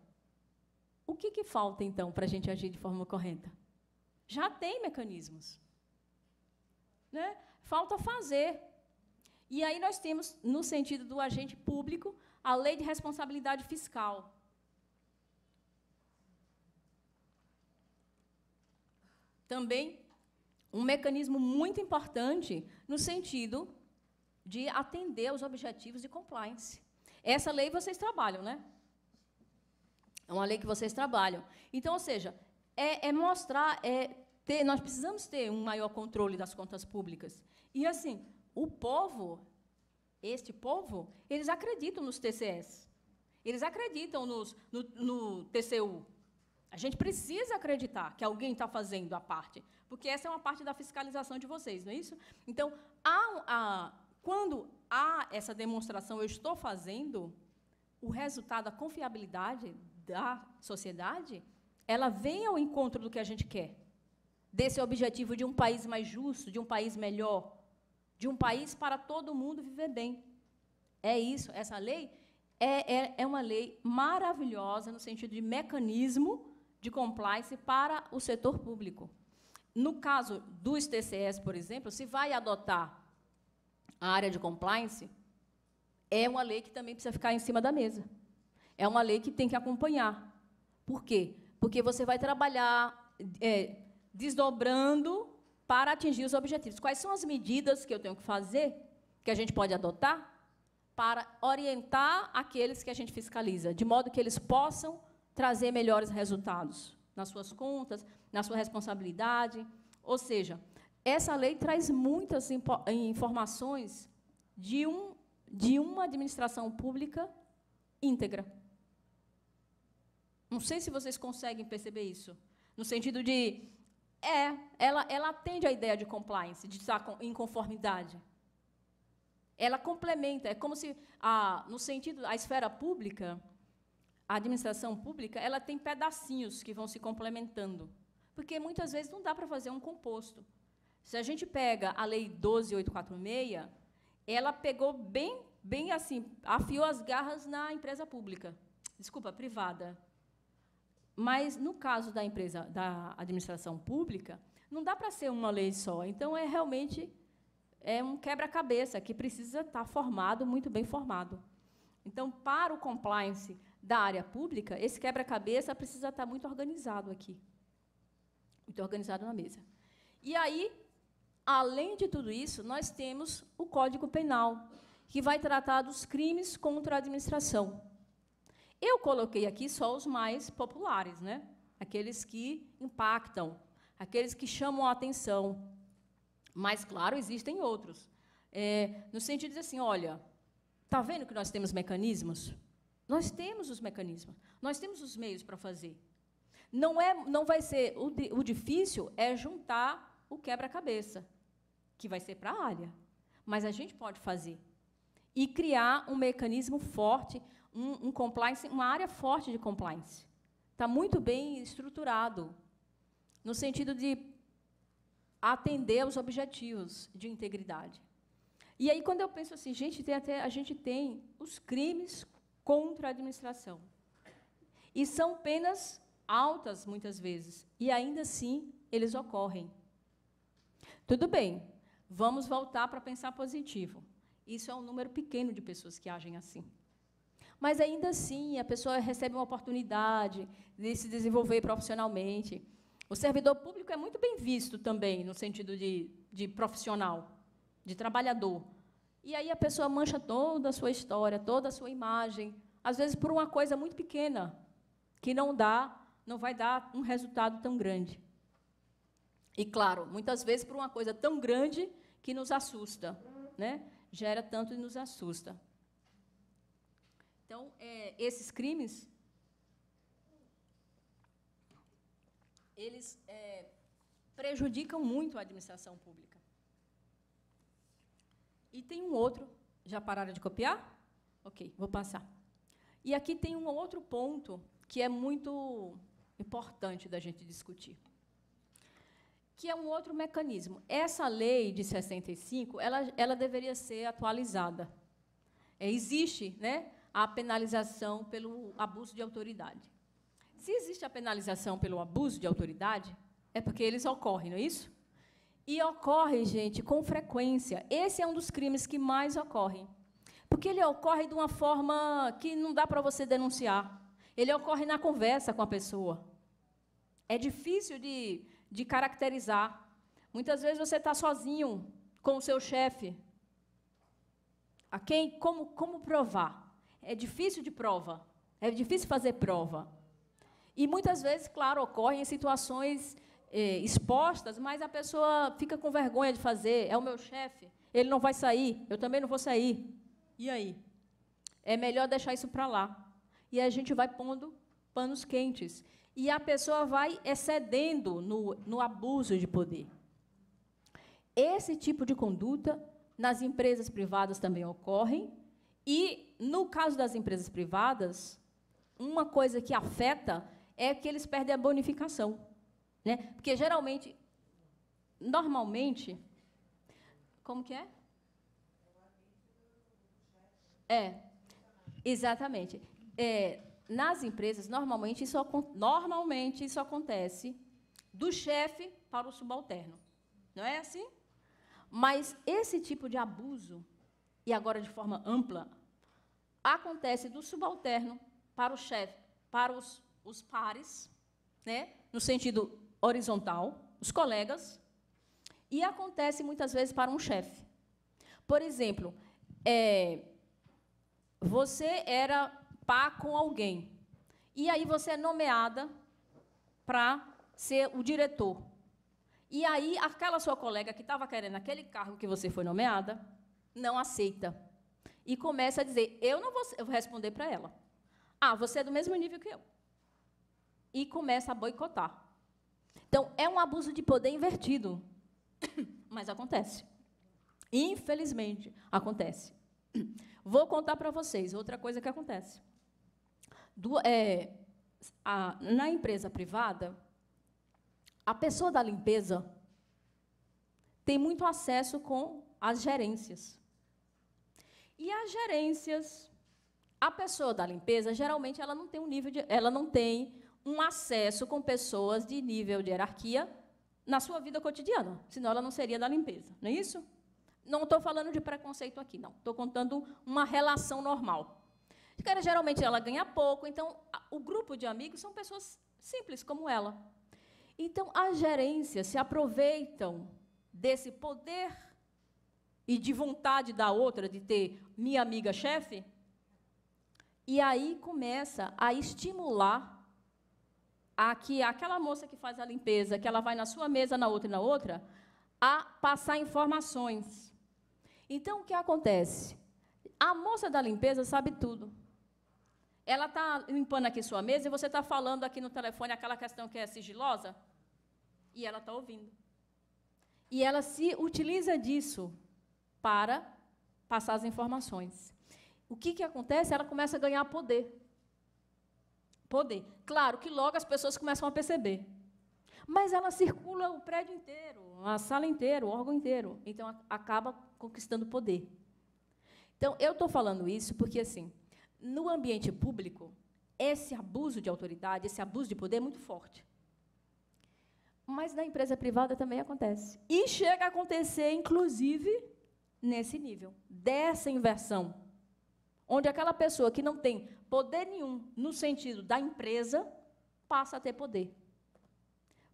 o que falta, então, para a gente agir de forma correta? Já tem mecanismos. Né? Falta fazer. E aí nós temos, no sentido do agente público, a lei de responsabilidade fiscal. Também um mecanismo muito importante no sentido de atender aos objetivos de compliance. Essa lei vocês trabalham, né? É uma lei que vocês trabalham. Então, ou seja, mostrar, nós precisamos ter um maior controle das contas públicas. E, assim, o povo, este povo, eles acreditam nos TCS. Eles acreditam no TCU. A gente precisa acreditar que alguém está fazendo a parte, porque essa é uma parte da fiscalização de vocês, não é isso? Então, quando há essa demonstração, eu estou fazendo, o resultado, a confiabilidade da sociedade, ela vem ao encontro do que a gente quer, desse objetivo de um país mais justo, de um país melhor, de um país para todo mundo viver bem. É isso, essa lei é uma lei maravilhosa no sentido de mecanismo de compliance para o setor público. No caso dos TCS, por exemplo, se vai adotar a área de compliance, é uma lei que também precisa ficar em cima da mesa. É uma lei que tem que acompanhar. Por quê? Porque você vai trabalhar desdobrando para atingir os objetivos. Quais são as medidas que eu tenho que fazer, que a gente pode adotar, para orientar aqueles que a gente fiscaliza, de modo que eles possam trazer melhores resultados nas suas contas, na sua responsabilidade. Ou seja, essa lei traz muitas informações de uma administração pública íntegra. Não sei se vocês conseguem perceber isso, no sentido de, ela atende à ideia de compliance, de estar em conformidade. Ela complementa, é como se, no sentido, a esfera pública, a administração pública, ela tem pedacinhos que vão se complementando, porque, muitas vezes, não dá para fazer um composto. Se a gente pega a Lei 12.846, ela pegou bem assim, afiou as garras na empresa pública, privada. Mas, no caso da administração pública, não dá para ser uma lei só. Então, realmente um quebra-cabeça que precisa estar formado, muito bem formado. Então, para o compliance da área pública, esse quebra-cabeça precisa estar muito organizado aqui, muito organizado na mesa. E aí, além de tudo isso, nós temos o Código Penal, que vai tratar dos crimes contra a administração. Eu coloquei aqui só os mais populares, né? Aqueles que impactam, aqueles que chamam a atenção. Mas, claro, existem outros. No sentido de assim, olha, está vendo que nós temos mecanismos? Nós temos os mecanismos, nós temos os meios para fazer. Não vai ser, o difícil é juntar o quebra-cabeça, que vai ser para a área. Mas a gente pode fazer. E criar um mecanismo forte, um compliance, uma área forte de compliance. Está muito bem estruturado, no sentido de atender aos objetivos de integridade. E aí, quando eu penso assim, a gente tem os crimes contra a administração. E são penas altas, muitas vezes, e ainda assim eles ocorrem. Tudo bem, vamos voltar para pensar positivo. Isso é um número pequeno de pessoas que agem assim. Mas, ainda assim, a pessoa recebe uma oportunidade de se desenvolver profissionalmente. O servidor público é muito bem visto também, no sentido de profissional, de trabalhador. E aí a pessoa mancha toda a sua história, toda a sua imagem, às vezes por uma coisa muito pequena, que não vai dar um resultado tão grande. E, claro, muitas vezes por uma coisa tão grande que nos assusta, né? Gera tanto e nos assusta. Então, esses crimes, eles prejudicam muito a administração pública. E tem um outro, já pararam de copiar? Ok, vou passar. E aqui tem um outro ponto que é muito importante da gente discutir, que é um outro mecanismo. Essa lei de 65, ela deveria ser atualizada. Existe, né, a penalização pelo abuso de autoridade. Se existe a penalização pelo abuso de autoridade, é porque eles ocorrem, não é isso? E ocorre, gente, com frequência. Esse é um dos crimes que mais ocorrem. Porque ele ocorre de uma forma que não dá para você denunciar. Ele ocorre na conversa com a pessoa. É difícil de caracterizar. Muitas vezes você está sozinho com o seu chefe. a quem, como provar. É difícil de prova, é difícil fazer prova. E, muitas vezes, claro, ocorrem situações expostas, mas a pessoa fica com vergonha de fazer. É o meu chefe, ele não vai sair, eu também não vou sair. E aí? É melhor deixar isso para lá. E a gente vai pondo panos quentes. E a pessoa vai excedendo no abuso de poder. Esse tipo de conduta, nas empresas privadas também ocorre. E, no caso das empresas privadas, uma coisa que afeta é que eles perdem a bonificação. Né? Porque, geralmente, normalmente... Como que é? Exatamente. Nas empresas, normalmente isso acontece do chefe para o subalterno. Não é assim? Mas esse tipo de abuso, e agora de forma ampla, acontece do subalterno para o chefe, para os pares, né? No sentido horizontal, os colegas, e acontece muitas vezes para um chefe. Por exemplo, você era par com alguém, e aí você é nomeada para ser o diretor. E aí, aquela sua colega que estava querendo aquele cargo que você foi nomeada, não aceita. E começa a dizer, eu vou responder para ela. Ah, você é do mesmo nível que eu. E começa a boicotar. Então, é um abuso de poder invertido. Mas acontece. Infelizmente, acontece. Vou contar para vocês outra coisa que acontece. Na empresa privada, a pessoa da limpeza tem muito acesso com as gerências. E as gerências, a pessoa da limpeza, geralmente, ela não tem um acesso com pessoas de nível de hierarquia na sua vida cotidiana, senão ela não seria da limpeza, não é isso? Não estou falando de preconceito aqui, não. Estou contando uma relação normal. Geralmente, ela ganha pouco, então, o grupo de amigos são pessoas simples, como ela. Então, as gerências se aproveitam desse poder e de vontade da outra de ter minha amiga chefe, e aí começa a estimular que aquela moça que faz a limpeza, que ela vai na sua mesa, na outra e na outra, a passar informações. Então, o que acontece? A moça da limpeza sabe tudo. Ela está limpando aqui sua mesa e você está falando aqui no telefone aquela questão que é sigilosa, e ela está ouvindo. E ela se utiliza disso para passar as informações. O que acontece? Ela começa a ganhar poder. Poder. Claro que logo as pessoas começam a perceber. Mas ela circula o prédio inteiro, a sala inteira, o órgão inteiro. Então, acaba conquistando poder. Então, eu estou falando isso porque, assim, no ambiente público, esse abuso de autoridade, esse abuso de poder é muito forte. Mas na empresa privada também acontece. E chega a acontecer, inclusive, nesse nível, dessa inversão, onde aquela pessoa que não tem poder nenhum no sentido da empresa, passa a ter poder.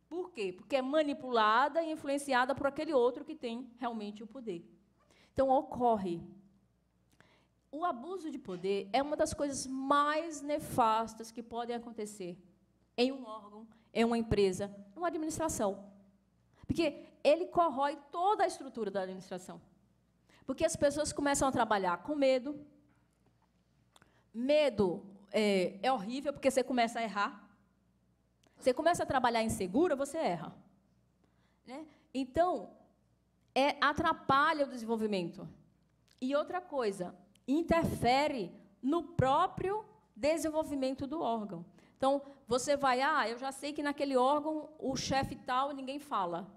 Por quê? Porque é manipulada e influenciada por aquele outro que tem realmente o poder. Então, ocorre. O abuso de poder é uma das coisas mais nefastas que podem acontecer em um órgão, em uma empresa, numa administração. Porque ele corrói toda a estrutura da administração. Porque as pessoas começam a trabalhar com medo. Medo é horrível, porque você começa a errar. Você começa a trabalhar insegura, você erra. Né? Então, atrapalha o desenvolvimento. E outra coisa, interfere no próprio desenvolvimento do órgão. Então, você vai, eu já sei que naquele órgão o chefe tal ninguém fala.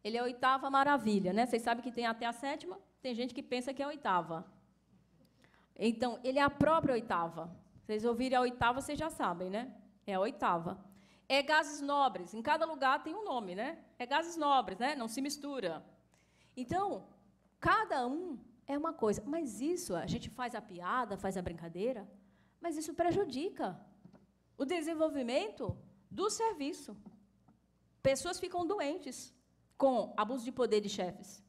Ele é a 8ª maravilha, né? Vocês sabem que tem até a 7ª, tem gente que pensa que é a 8ª. Então, ele é a própria 8ª. Vocês ouvirem a 8ª, vocês já sabem, né? É a 8ª. É gases nobres, em cada lugar tem um nome, né? É gases nobres, né? Não se mistura. Então, cada um é uma coisa. Mas isso, a gente faz a piada, faz a brincadeira, mas isso prejudica o desenvolvimento do serviço. Pessoas ficam doentes com abuso de poder de chefes,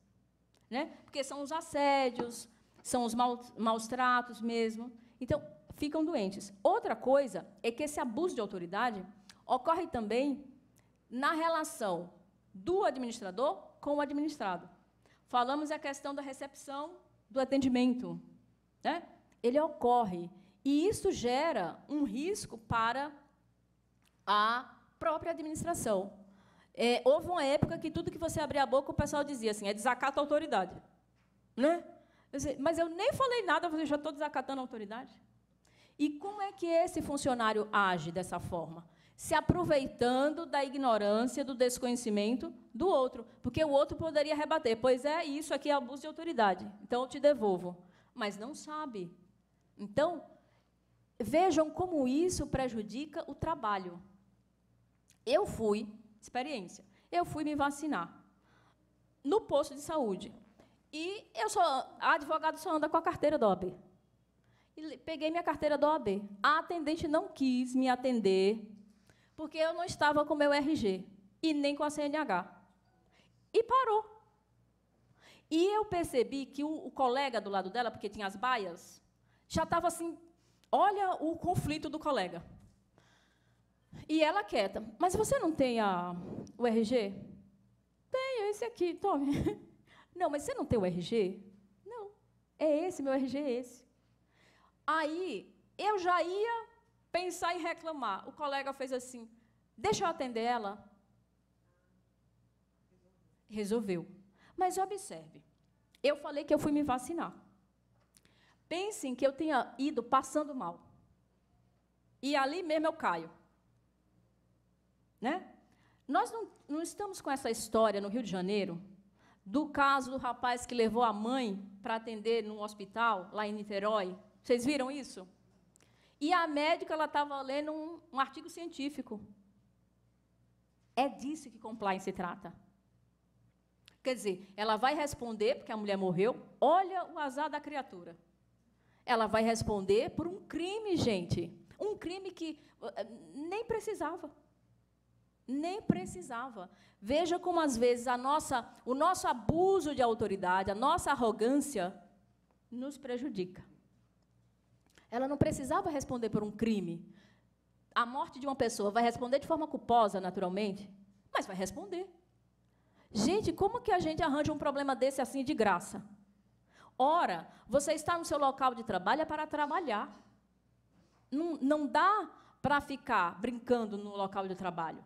né? Porque são os assédios, são os maus tratos mesmo. Então, ficam doentes. Outra coisa é que esse abuso de autoridade ocorre também na relação do administrador com o administrado. Falamos a questão da recepção do atendimento, né? Ele ocorre, e isso gera um risco para a própria administração. Houve uma época que tudo que você abria a boca, o pessoal dizia assim, é desacato à autoridade. Né? Mas eu nem falei nada, eu já estou desacatando a autoridade. E como é que esse funcionário age dessa forma? Se aproveitando da ignorância, do desconhecimento do outro, porque o outro poderia rebater, pois isso aqui é abuso de autoridade, então eu te devolvo, mas não sabe. Então, vejam como isso prejudica o trabalho. Experiência, eu fui me vacinar no posto de saúde, e a advogada só anda com a carteira da OAB. E peguei minha carteira da OAB. A atendente não quis me atender, porque eu não estava com o meu RG, e nem com a CNH. E parou. E eu percebi que o colega do lado dela, porque tinha as baias, já estava assim, olha o conflito do colega. E ela quieta. Mas você não tem o RG? Tenho, esse aqui, tome. Não, mas você não tem o RG? Não, é esse, meu RG é esse. Aí, eu já ia pensar em reclamar. O colega fez assim, deixa eu atender ela. Resolveu. Mas observe, eu falei que eu fui me vacinar. Pensem que eu tenha ido passando mal. E ali mesmo eu caio. Né? Nós não estamos com essa história no Rio de Janeiro, do caso do rapaz que levou a mãe para atender num hospital, lá em Niterói. Vocês viram isso? E a médica estava lendo um artigo científico. É disso que compliance se trata. Quer dizer, ela vai responder, porque a mulher morreu, olha o azar da criatura. Ela vai responder por um crime, gente. Um crime que nem precisava. Nem precisava. Veja como, às vezes, o nosso abuso de autoridade, a nossa arrogância, nos prejudica. Ela não precisava responder por um crime. A morte de uma pessoa vai responder de forma culposa, naturalmente, mas vai responder. Gente, como que a gente arranja um problema desse assim de graça? Ora, você está no seu local de trabalho é para trabalhar. Não dá para ficar brincando no local de trabalho.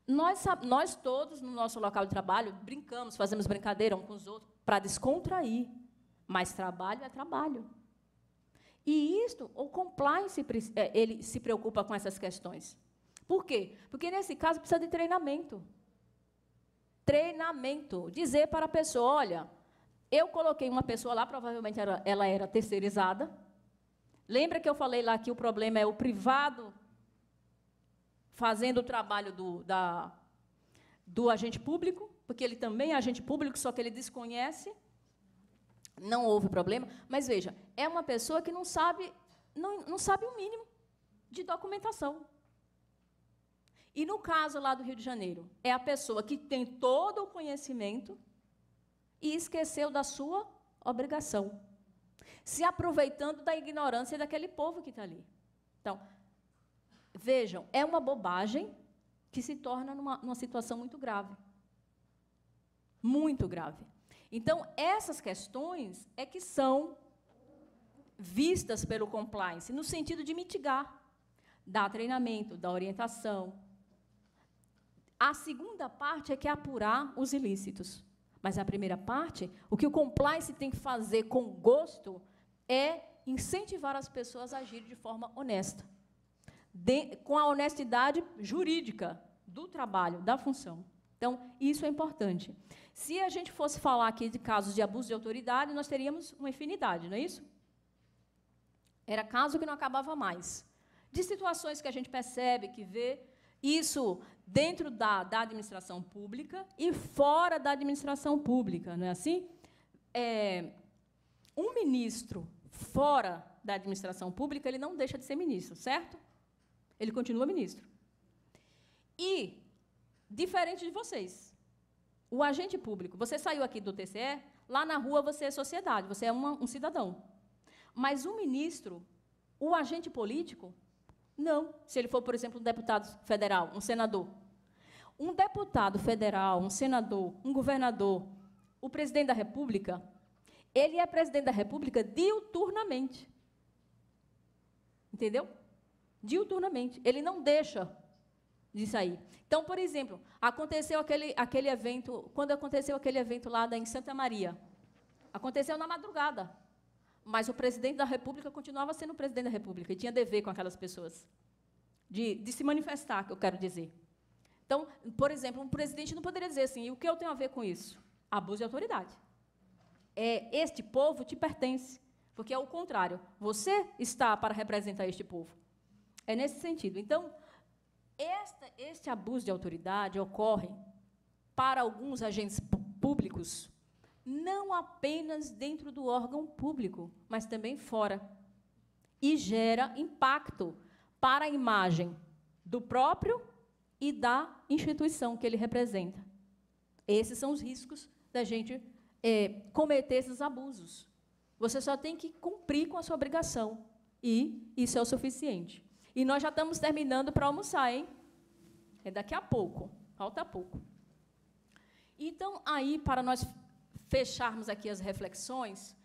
Nós todos, no nosso local de trabalho, brincamos, fazemos brincadeira uns com os outros, para descontrair. Mas trabalho é trabalho. E isto, o compliance, ele se preocupa com essas questões. Por quê? Porque, nesse caso, precisa de treinamento. Treinamento. Dizer para a pessoa, olha, eu coloquei uma pessoa lá, provavelmente ela era terceirizada. Lembra que eu falei lá que o problema é o privado fazendo o trabalho do agente público, porque ele também é agente público, só que ele desconhece. Não houve problema, mas veja, é uma pessoa que não sabe o mínimo de documentação. E no caso lá do Rio de Janeiro, é a pessoa que tem todo o conhecimento e esqueceu da sua obrigação, se aproveitando da ignorância daquele povo que está ali. Então, vejam, é uma bobagem que se torna numa situação muito grave. Muito grave. Então, essas questões é que são vistas pelo compliance, no sentido de mitigar, dar treinamento, dar orientação. A segunda parte é que é apurar os ilícitos. Mas a primeira parte, o que o compliance tem que fazer com gosto é incentivar as pessoas a agirem de forma honesta, com a honestidade jurídica do trabalho, da função. Então, isso é importante. Se a gente fosse falar aqui de casos de abuso de autoridade, nós teríamos uma infinidade, não é isso? Era caso que não acabava mais. De situações que a gente percebe, que vê, isso dentro da administração pública e fora da administração pública, não é assim? Um ministro fora da administração pública, ele não deixa de ser ministro, certo? Ele continua ministro. E, diferente de vocês, o agente público, você saiu aqui do TCE, Lá na rua você é sociedade, você é um cidadão. Mas o ministro, o agente político, não. Se ele for, por exemplo, um deputado federal, um senador. Um deputado federal, um senador, um governador, o presidente da República, ele é presidente da República diuturnamente. Entendeu? Diuturnamente. Ele não deixa de sair. Então, por exemplo, aconteceu aquele evento, quando aconteceu aquele evento lá em Santa Maria, aconteceu na madrugada, mas o presidente da República continuava sendo o presidente da República e tinha dever com aquelas pessoas, de se manifestar, que eu quero dizer. Então, por exemplo, um presidente não poderia dizer assim, e o que eu tenho a ver com isso? Abuso de autoridade. Este povo te pertence, porque é o contrário. Você está para representar este povo. É nesse sentido. Então, este abuso de autoridade ocorre para alguns agentes públicos, não apenas dentro do órgão público, mas também fora. E gera impacto para a imagem do próprio e da instituição que ele representa. Esses são os riscos da gente cometer esses abusos. Você só tem que cumprir com a sua obrigação, e isso é o suficiente. E nós já estamos terminando para almoçar, hein? É daqui a pouco, falta pouco. Então, aí, para nós fecharmos aqui as reflexões,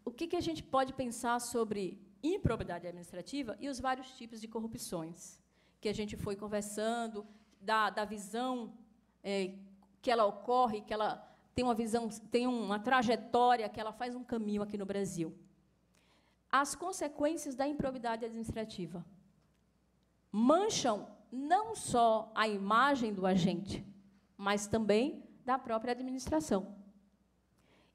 o que a gente pode pensar sobre improbidade administrativa e os vários tipos de corrupções, que a gente foi conversando, da visão que ela ocorre, que ela tem uma visão, tem uma trajetória, que ela faz um caminho aqui no Brasil. As consequências da improbidade administrativa mancham não só a imagem do agente, mas também da própria administração.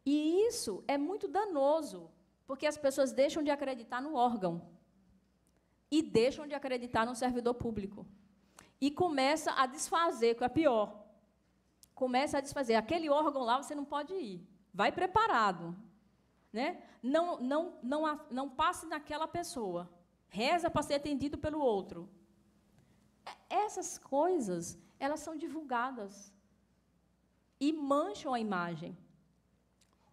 E isso é muito danoso, porque as pessoas deixam de acreditar no órgão e deixam de acreditar no servidor público. E começa a desfazer, que é pior. Começa a desfazer. Aquele órgão lá você não pode ir. Vai preparado. Né? Não passe naquela pessoa. Reza para ser atendido pelo outro. Essas coisas, elas são divulgadas e mancham a imagem.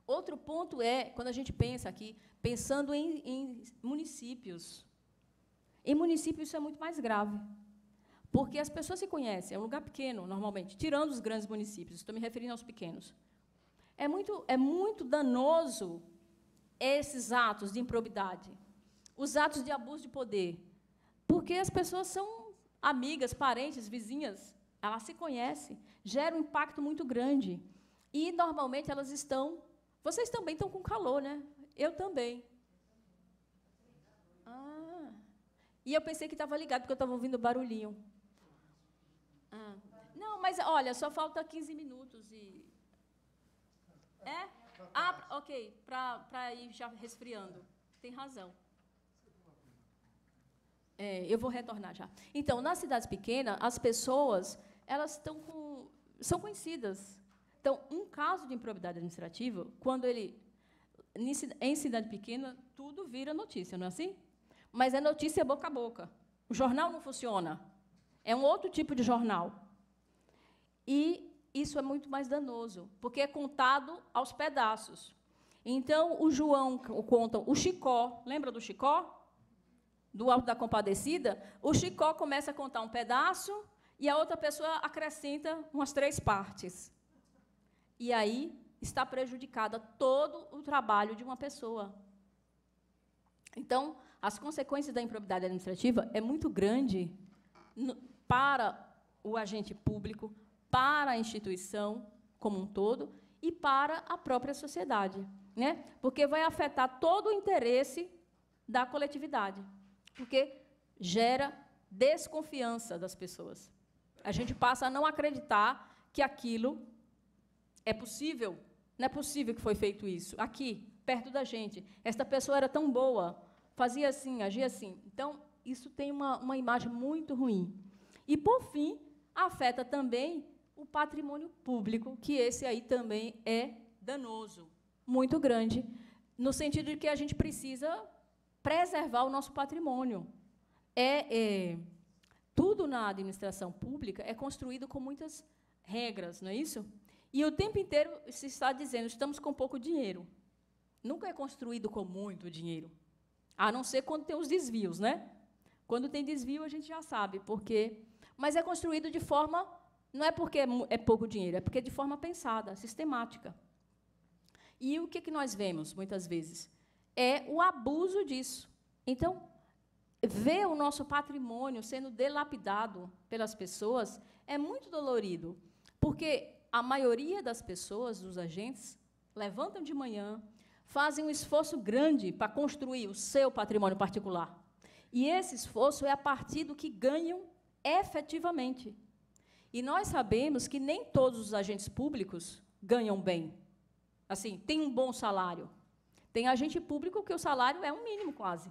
Outro ponto é, quando a gente pensa aqui, pensando em municípios. Em municípios isso é muito mais grave, porque as pessoas se conhecem, é um lugar pequeno, normalmente, tirando os grandes municípios, estou me referindo aos pequenos. É muito danoso esses atos de improbidade, os atos de abuso de poder, porque as pessoas são amigas, parentes, vizinhas, elas se conhecem, gera um impacto muito grande. E, normalmente, elas estão... Vocês também estão com calor, né? Eu também. Ah. E eu pensei que estava ligado, porque eu estava ouvindo barulhinho. Ah. Não, mas, olha, só falta 15 minutos e... É? Ah, ok, para ir já resfriando. Tem razão. Eu vou retornar já. Então, nas cidades pequenas, as pessoas elas são conhecidas. Então, um caso de improbidade administrativa, quando em cidade pequena, tudo vira notícia, não é assim? Mas é notícia boca a boca. O jornal não funciona. É um outro tipo de jornal. E isso é muito mais danoso, porque é contado aos pedaços. Então, o João conta o Chicó. Lembra do Chicó? Do Alto da Compadecida? O Chicó começa a contar um pedaço e a outra pessoa acrescenta umas 3 partes. E aí está prejudicada todo o trabalho de uma pessoa. Então, as consequências da improbidade administrativa é muito grande para o agente público, para a instituição como um todo e para a própria sociedade, né? Porque vai afetar todo o interesse da coletividade, porque gera desconfiança das pessoas. A gente passa a não acreditar que aquilo é possível. Não é possível que foi feito isso. Aqui, perto da gente. Esta pessoa era tão boa, fazia assim, agia assim. Então, isso tem uma imagem muito ruim. E, por fim, afeta também o patrimônio público, que esse aí também é danoso, muito grande, no sentido de que a gente precisa preservar o nosso patrimônio. Tudo na administração pública é construído com muitas regras, não é isso? E o tempo inteiro se está dizendo, estamos com pouco dinheiro. Nunca é construído com muito dinheiro, a não ser quando tem os desvios, né? Quando tem desvio, a gente já sabe por quê. Mas é construído de forma, não é porque é pouco dinheiro, é porque é de forma pensada, sistemática. E o que nós vemos, muitas vezes? É o abuso disso. Então, ver o nosso patrimônio sendo dilapidado pelas pessoas é muito dolorido, porque a maioria das pessoas, dos agentes, levantam de manhã, fazem um esforço grande para construir o seu patrimônio particular. E esse esforço é a partir do que ganham efetivamente. E nós sabemos que nem todos os agentes públicos ganham bem. Assim, tem um bom salário. Tem agente público que o salário é um mínimo quase.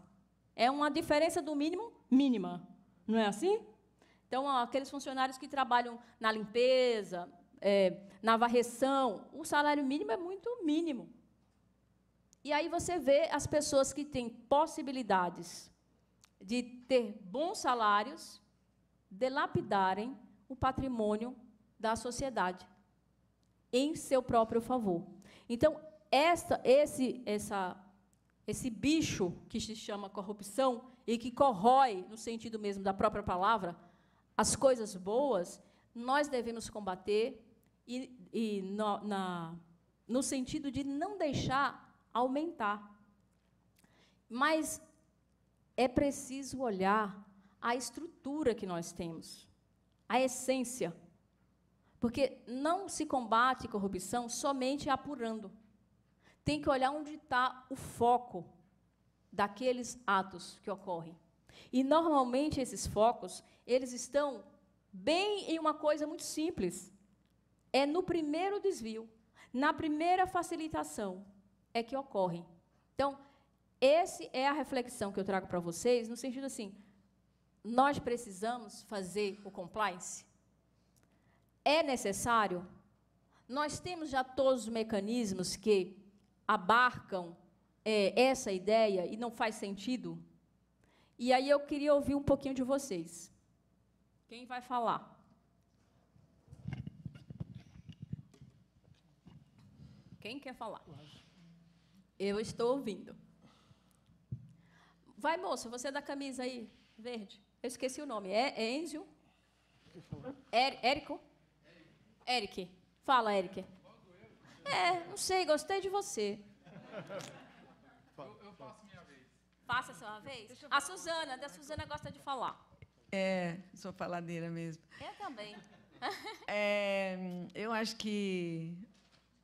É uma diferença do mínimo mínima. Não é assim? Então, aqueles funcionários que trabalham na limpeza, na varreção, o salário mínimo é muito mínimo. E aí você vê as pessoas que têm possibilidades de ter bons salários dilapidarem o patrimônio da sociedade em seu próprio favor. Então, esse bicho que se chama corrupção e que corrói, no sentido mesmo da própria palavra, as coisas boas, nós devemos combater no sentido de não deixar aumentar. Mas é preciso olhar a estrutura que nós temos, a essência. Porque não se combate corrupção somente apurando. Tem que olhar onde está o foco daqueles atos que ocorrem. E, normalmente, esses focos, eles estão bem em uma coisa muito simples. É no primeiro desvio, na primeira facilitação, é que ocorrem. Então, essa é a reflexão que eu trago para vocês, no sentido assim, nós precisamos fazer o compliance? É necessário? Nós temos já todos os mecanismos que abarcam essa ideia e não faz sentido? E aí eu queria ouvir um pouquinho de vocês. Quem vai falar? Quem quer falar? Eu estou ouvindo. Vai, moça, você é da camisa aí, verde. Eu esqueci o nome. É Enzio? Érico? Eric. Fala, Eric. Não sei, gostei de você. Eu faço minha vez. Faça a sua vez? A Suzana gosta de falar. Sou faladeira mesmo. Eu também. Eu acho que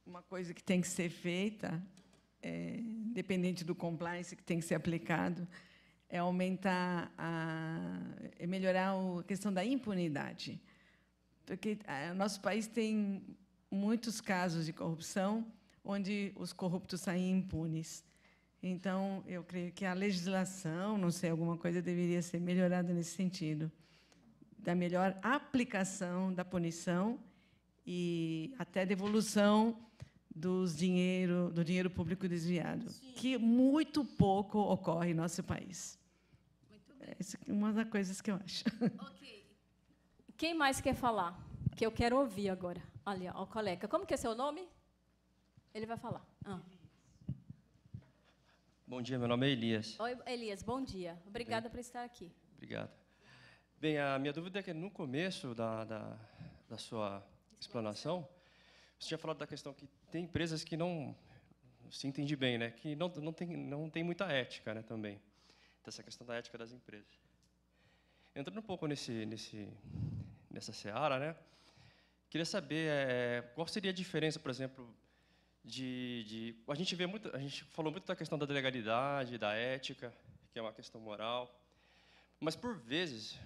uma coisa que tem que ser feita, independente do compliance que tem que ser aplicado, é aumentar, melhorar a questão da impunidade. Porque o nosso país tem muitos casos de corrupção onde os corruptos saem impunes. Então, eu creio que a legislação, não sei, alguma coisa deveria ser melhorada nesse sentido, da melhor aplicação da punição e até devolução do dinheiro público desviado, sim, que muito pouco ocorre em nosso país. Muito bem. Essa é uma das coisas que eu acho. Ok. Quem mais quer falar? Que eu quero ouvir agora. Olha, o colega. Como que é seu nome? Ele vai falar. Bom dia, meu nome é Elias. Oi, Elias, bom dia. Obrigada por estar aqui. Obrigado. Bem, a minha dúvida é que no começo da sua explanação, você tinha falado da questão que tem empresas que não se entende bem, né? Que não tem muita ética, né, também. Então, essa questão da ética das empresas. Entrando um pouco nessa seara, né? Queria saber qual seria a diferença, por exemplo, a gente falou muito da questão da legalidade, da ética, que é uma questão moral, mas por vezes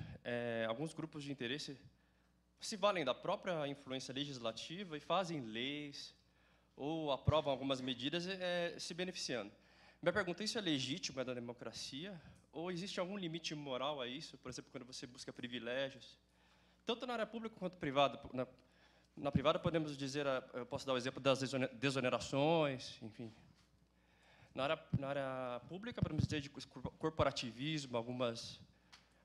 alguns grupos de interesse se valem da própria influência legislativa e fazem leis ou aprovam algumas medidas se beneficiando. Minha pergunta: isso é legítimo, é da democracia? Ou existe algum limite moral a isso? Por exemplo, quando você busca privilégios, tanto na área pública quanto privada. Na privada, podemos dizer, eu posso dar o exemplo das desonerações, enfim. Na área pública, podemos dizer de corporativismo, alguns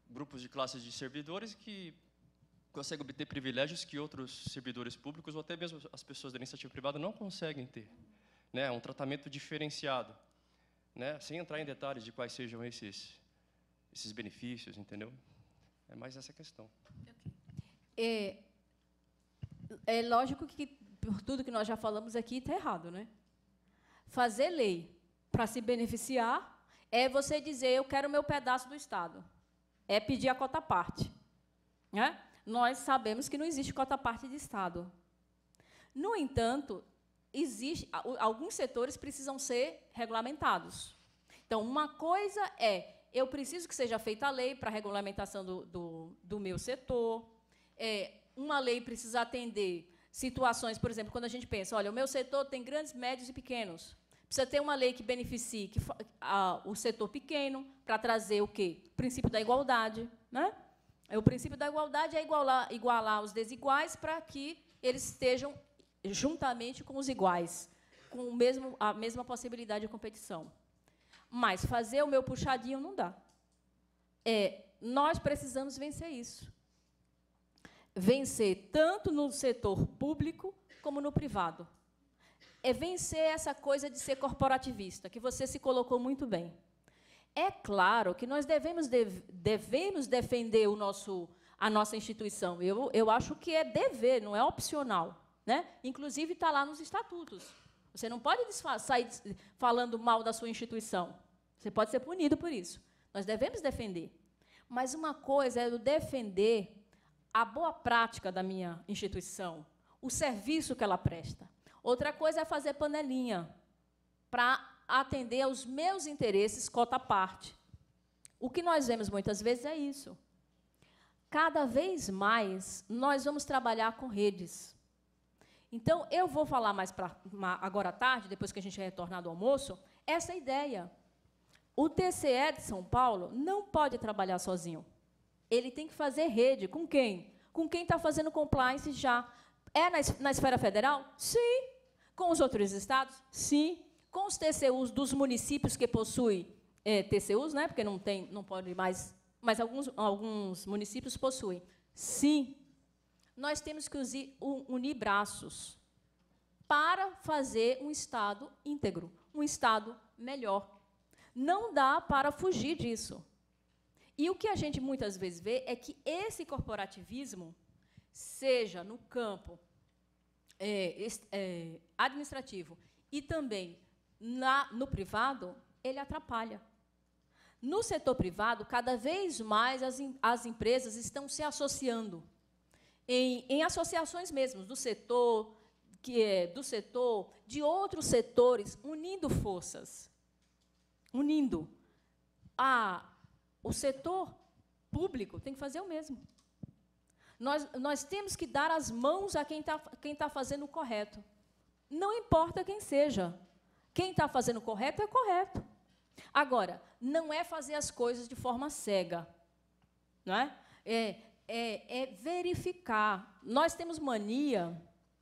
grupos de classes de servidores que consegue obter privilégios que outros servidores públicos ou até mesmo as pessoas da iniciativa privada não conseguem ter, né? Um tratamento diferenciado, né? Sem entrar em detalhes de quais sejam esses benefícios, entendeu? É mais essa questão. É lógico que por tudo que nós já falamos aqui está errado, né? Fazer lei para se beneficiar é você dizer eu quero o meu pedaço do Estado. É pedir a cota parte, né? Nós sabemos que não existe cota parte de Estado. No entanto, alguns setores precisam ser regulamentados. Então, uma coisa é, eu preciso que seja feita a lei para a regulamentação do meu setor. Uma lei precisa atender situações, por exemplo, quando a gente pensa, olha, o meu setor tem grandes, médios e pequenos. Precisa ter uma lei que beneficie o setor pequeno para trazer o quê? O princípio da igualdade, né? O princípio da igualdade é igualar os desiguais para que eles estejam juntamente com os iguais, com a mesma possibilidade de competição. Mas fazer o meu puxadinho não dá. Nós precisamos vencer isso. Vencer tanto no setor público como no privado. É vencer essa coisa de ser corporativista, que você se colocou muito bem. É claro que nós devemos defender a nossa instituição. Eu acho que é dever, não é opcional, né? Inclusive, está lá nos estatutos. Você não pode sair falando mal da sua instituição. Você pode ser punido por isso. Nós devemos defender. Mas uma coisa é eu defender a boa prática da minha instituição, o serviço que ela presta. Outra coisa é fazer panelinha para atender aos meus interesses, cota à parte. O que nós vemos muitas vezes é isso. Cada vez mais, nós vamos trabalhar com redes. Então, eu vou falar agora à tarde, depois que a gente retornar do almoço, essa ideia. O TCE de São Paulo não pode trabalhar sozinho. Ele tem que fazer rede. Com quem? Com quem está fazendo compliance já. É na esfera federal? Sim. Com os outros estados? Sim. Com os TCUs dos municípios que possuem TCUs, né? Porque não pode mais, mas alguns municípios possuem. Sim. Nós temos que unir braços para fazer um Estado íntegro, um Estado melhor. Não dá para fugir disso. E o que a gente muitas vezes vê é que esse corporativismo, seja no campo administrativo e também no privado, ele atrapalha. No setor privado, cada vez mais as empresas estão se associando em associações mesmo, do setor, de outros setores, unindo forças. Unindo. O setor público tem que fazer o mesmo. Nós temos que dar as mãos a quem tá fazendo o correto. Não importa quem seja. Quem está fazendo o correto é correto. Agora, não é fazer as coisas de forma cega. Não é? É verificar. Nós temos mania,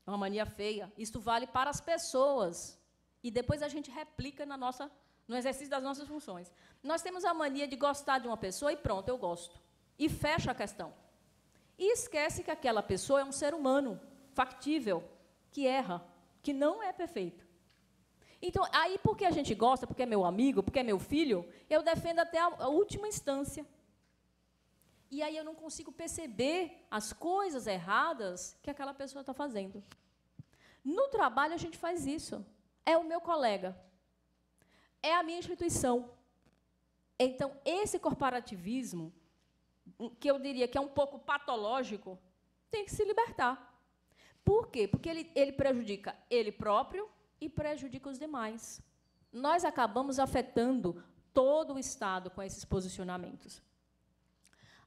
uma mania feia, isso vale para as pessoas. E depois a gente replica no exercício das nossas funções. Nós temos a mania de gostar de uma pessoa e pronto, eu gosto. E fecha a questão. E esquece que aquela pessoa é um ser humano, factível, que erra, que não é perfeito. Então, aí, porque a gente gosta, porque é meu amigo, porque é meu filho, eu defendo até a última instância. E aí eu não consigo perceber as coisas erradas que aquela pessoa está fazendo. No trabalho, a gente faz isso. É o meu colega. É a minha instituição. Então, esse corporativismo, que eu diria que é um pouco patológico, tem que se libertar. Por quê? Porque ele prejudica ele próprio e prejudica os demais. Nós acabamos afetando todo o Estado com esses posicionamentos.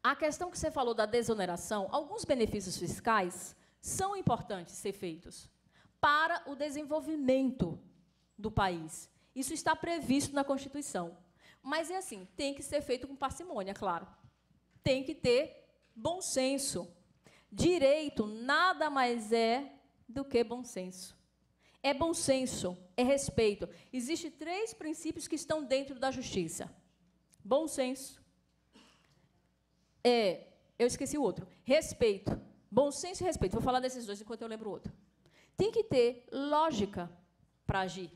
A questão que você falou da desoneração, alguns benefícios fiscais são importantes ser feitos para o desenvolvimento do país. Isso está previsto na Constituição. Mas é assim, tem que ser feito com parcimônia, claro. Tem que ter bom senso. Direito nada mais é do que bom senso. É bom senso, é respeito. Existem 3 princípios que estão dentro da justiça. Bom senso. Eu esqueci o outro. Respeito. Bom senso e respeito. Vou falar desses dois enquanto eu lembro o outro. Tem que ter lógica para agir.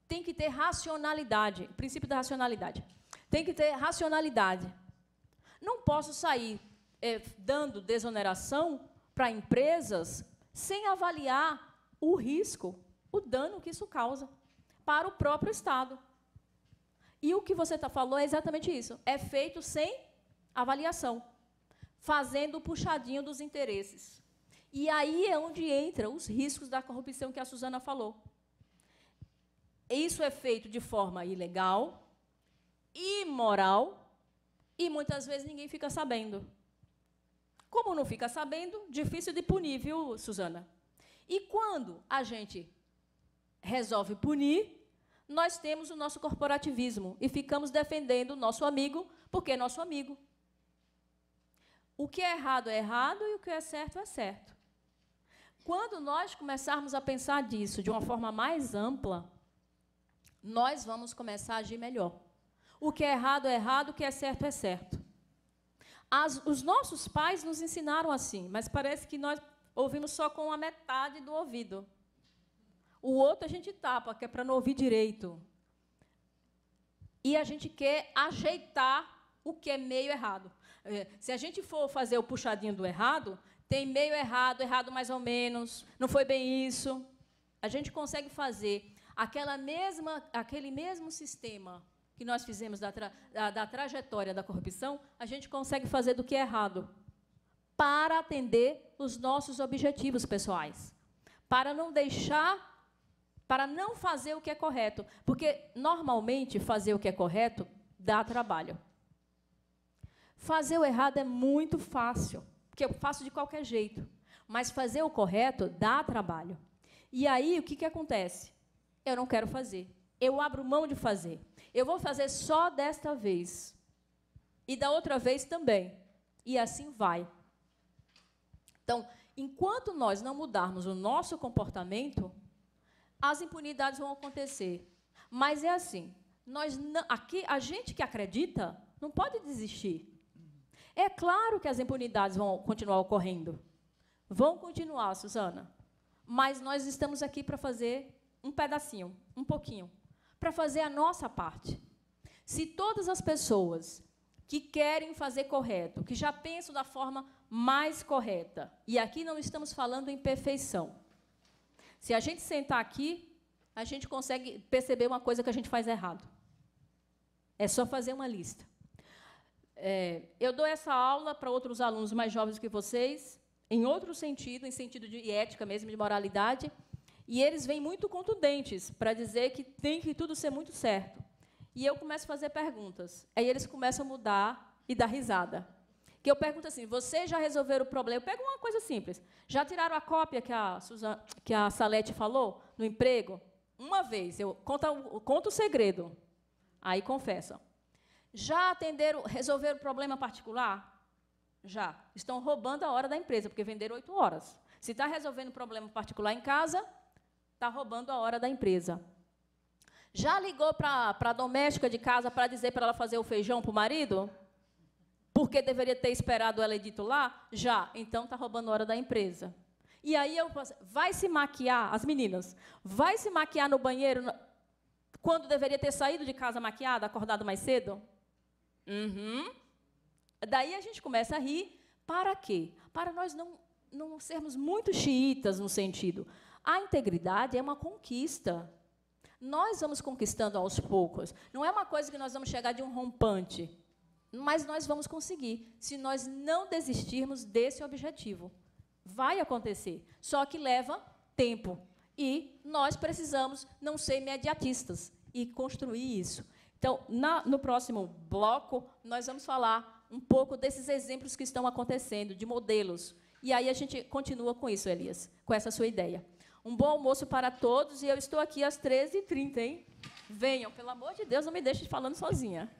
Tem que ter racionalidade, o princípio da racionalidade. Tem que ter racionalidade. Não posso sair dando desoneração para empresas sem avaliar o risco, o dano que isso causa para o próprio Estado. E o que você falou é exatamente isso. É feito sem avaliação, fazendo o puxadinho dos interesses. E aí é onde entram os riscos da corrupção que a Suzana falou. Isso é feito de forma ilegal, imoral, e muitas vezes ninguém fica sabendo. Como não fica sabendo, difícil de punir, viu, Suzana? E quando a gente resolve punir, nós temos o nosso corporativismo e ficamos defendendo o nosso amigo porque é nosso amigo. O que é errado e o que é certo. Quando nós começarmos a pensar disso de uma forma mais ampla, nós vamos começar a agir melhor. O que é errado, o que é certo. Os nossos pais nos ensinaram assim, mas parece que nós ouvimos só com a metade do ouvido. O outro a gente tapa, que é para não ouvir direito. E a gente quer ajeitar o que é meio errado. Se a gente for fazer o puxadinho do errado, tem meio errado mais ou menos, não foi bem isso. A gente consegue fazer aquele mesmo sistema que nós fizemos da trajetória da corrupção, a gente consegue fazer do que é errado, para atender os nossos objetivos pessoais, para não fazer o que é correto, porque, normalmente, fazer o que é correto dá trabalho. Fazer o errado é muito fácil, porque eu faço de qualquer jeito, mas fazer o correto dá trabalho. E aí, o que acontece? Eu não quero fazer. Eu abro mão de fazer. Eu vou fazer só desta vez. E da outra vez também. E assim vai. Então, enquanto nós não mudarmos o nosso comportamento, as impunidades vão acontecer. Mas é assim, a gente que acredita não pode desistir. É claro que as impunidades vão continuar ocorrendo. Vão continuar, Suzana. Mas nós estamos aqui para fazer um pedacinho, um pouquinho, para fazer a nossa parte. Se todas as pessoas que querem fazer correto, que já pensam da forma mais correta, e aqui não estamos falando em perfeição, se a gente sentar aqui, a gente consegue perceber uma coisa que a gente faz errado. É só fazer uma lista. Eu dou essa aula para outros alunos mais jovens que vocês, em outro sentido, em sentido de ética mesmo, de moralidade, e eles vêm muito contundentes para dizer que tem que tudo ser muito certo. E eu começo a fazer perguntas. Aí eles começam a mudar e dar risada. Que eu pergunto assim, vocês já resolveram o problema? Eu pego uma coisa simples. Já tiraram a cópia que a Salete falou no emprego? Uma vez. Eu conto o segredo. Aí confessam. Já resolveram o problema particular? Já. Estão roubando a hora da empresa, porque venderam 8 horas. Se está resolvendo o problema particular em casa, está roubando a hora da empresa. Já ligou para a doméstica de casa para dizer para ela fazer o feijão para o marido? Porque deveria ter esperado ela ir dito lá? Já. Então, está roubando a hora da empresa. E aí, vai se maquiar, as meninas, vai se maquiar no banheiro quando deveria ter saído de casa maquiada, acordado mais cedo? Daí a gente começa a rir. Para quê? Para nós não sermos muito xiitas no sentido. A integridade é uma conquista. Nós vamos conquistando aos poucos. Não é uma coisa que nós vamos chegar de um rompante. Mas nós vamos conseguir, se nós não desistirmos desse objetivo. Vai acontecer, só que leva tempo. E nós precisamos não ser imediatistas e construir isso. Então, no próximo bloco, nós vamos falar um pouco desses exemplos que estão acontecendo, de modelos. E aí a gente continua com isso, Elias, com essa sua ideia. Um bom almoço para todos, e eu estou aqui às 13h30, hein? Venham, pelo amor de Deus, não me deixem falando sozinha.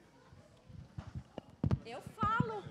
Eu falo.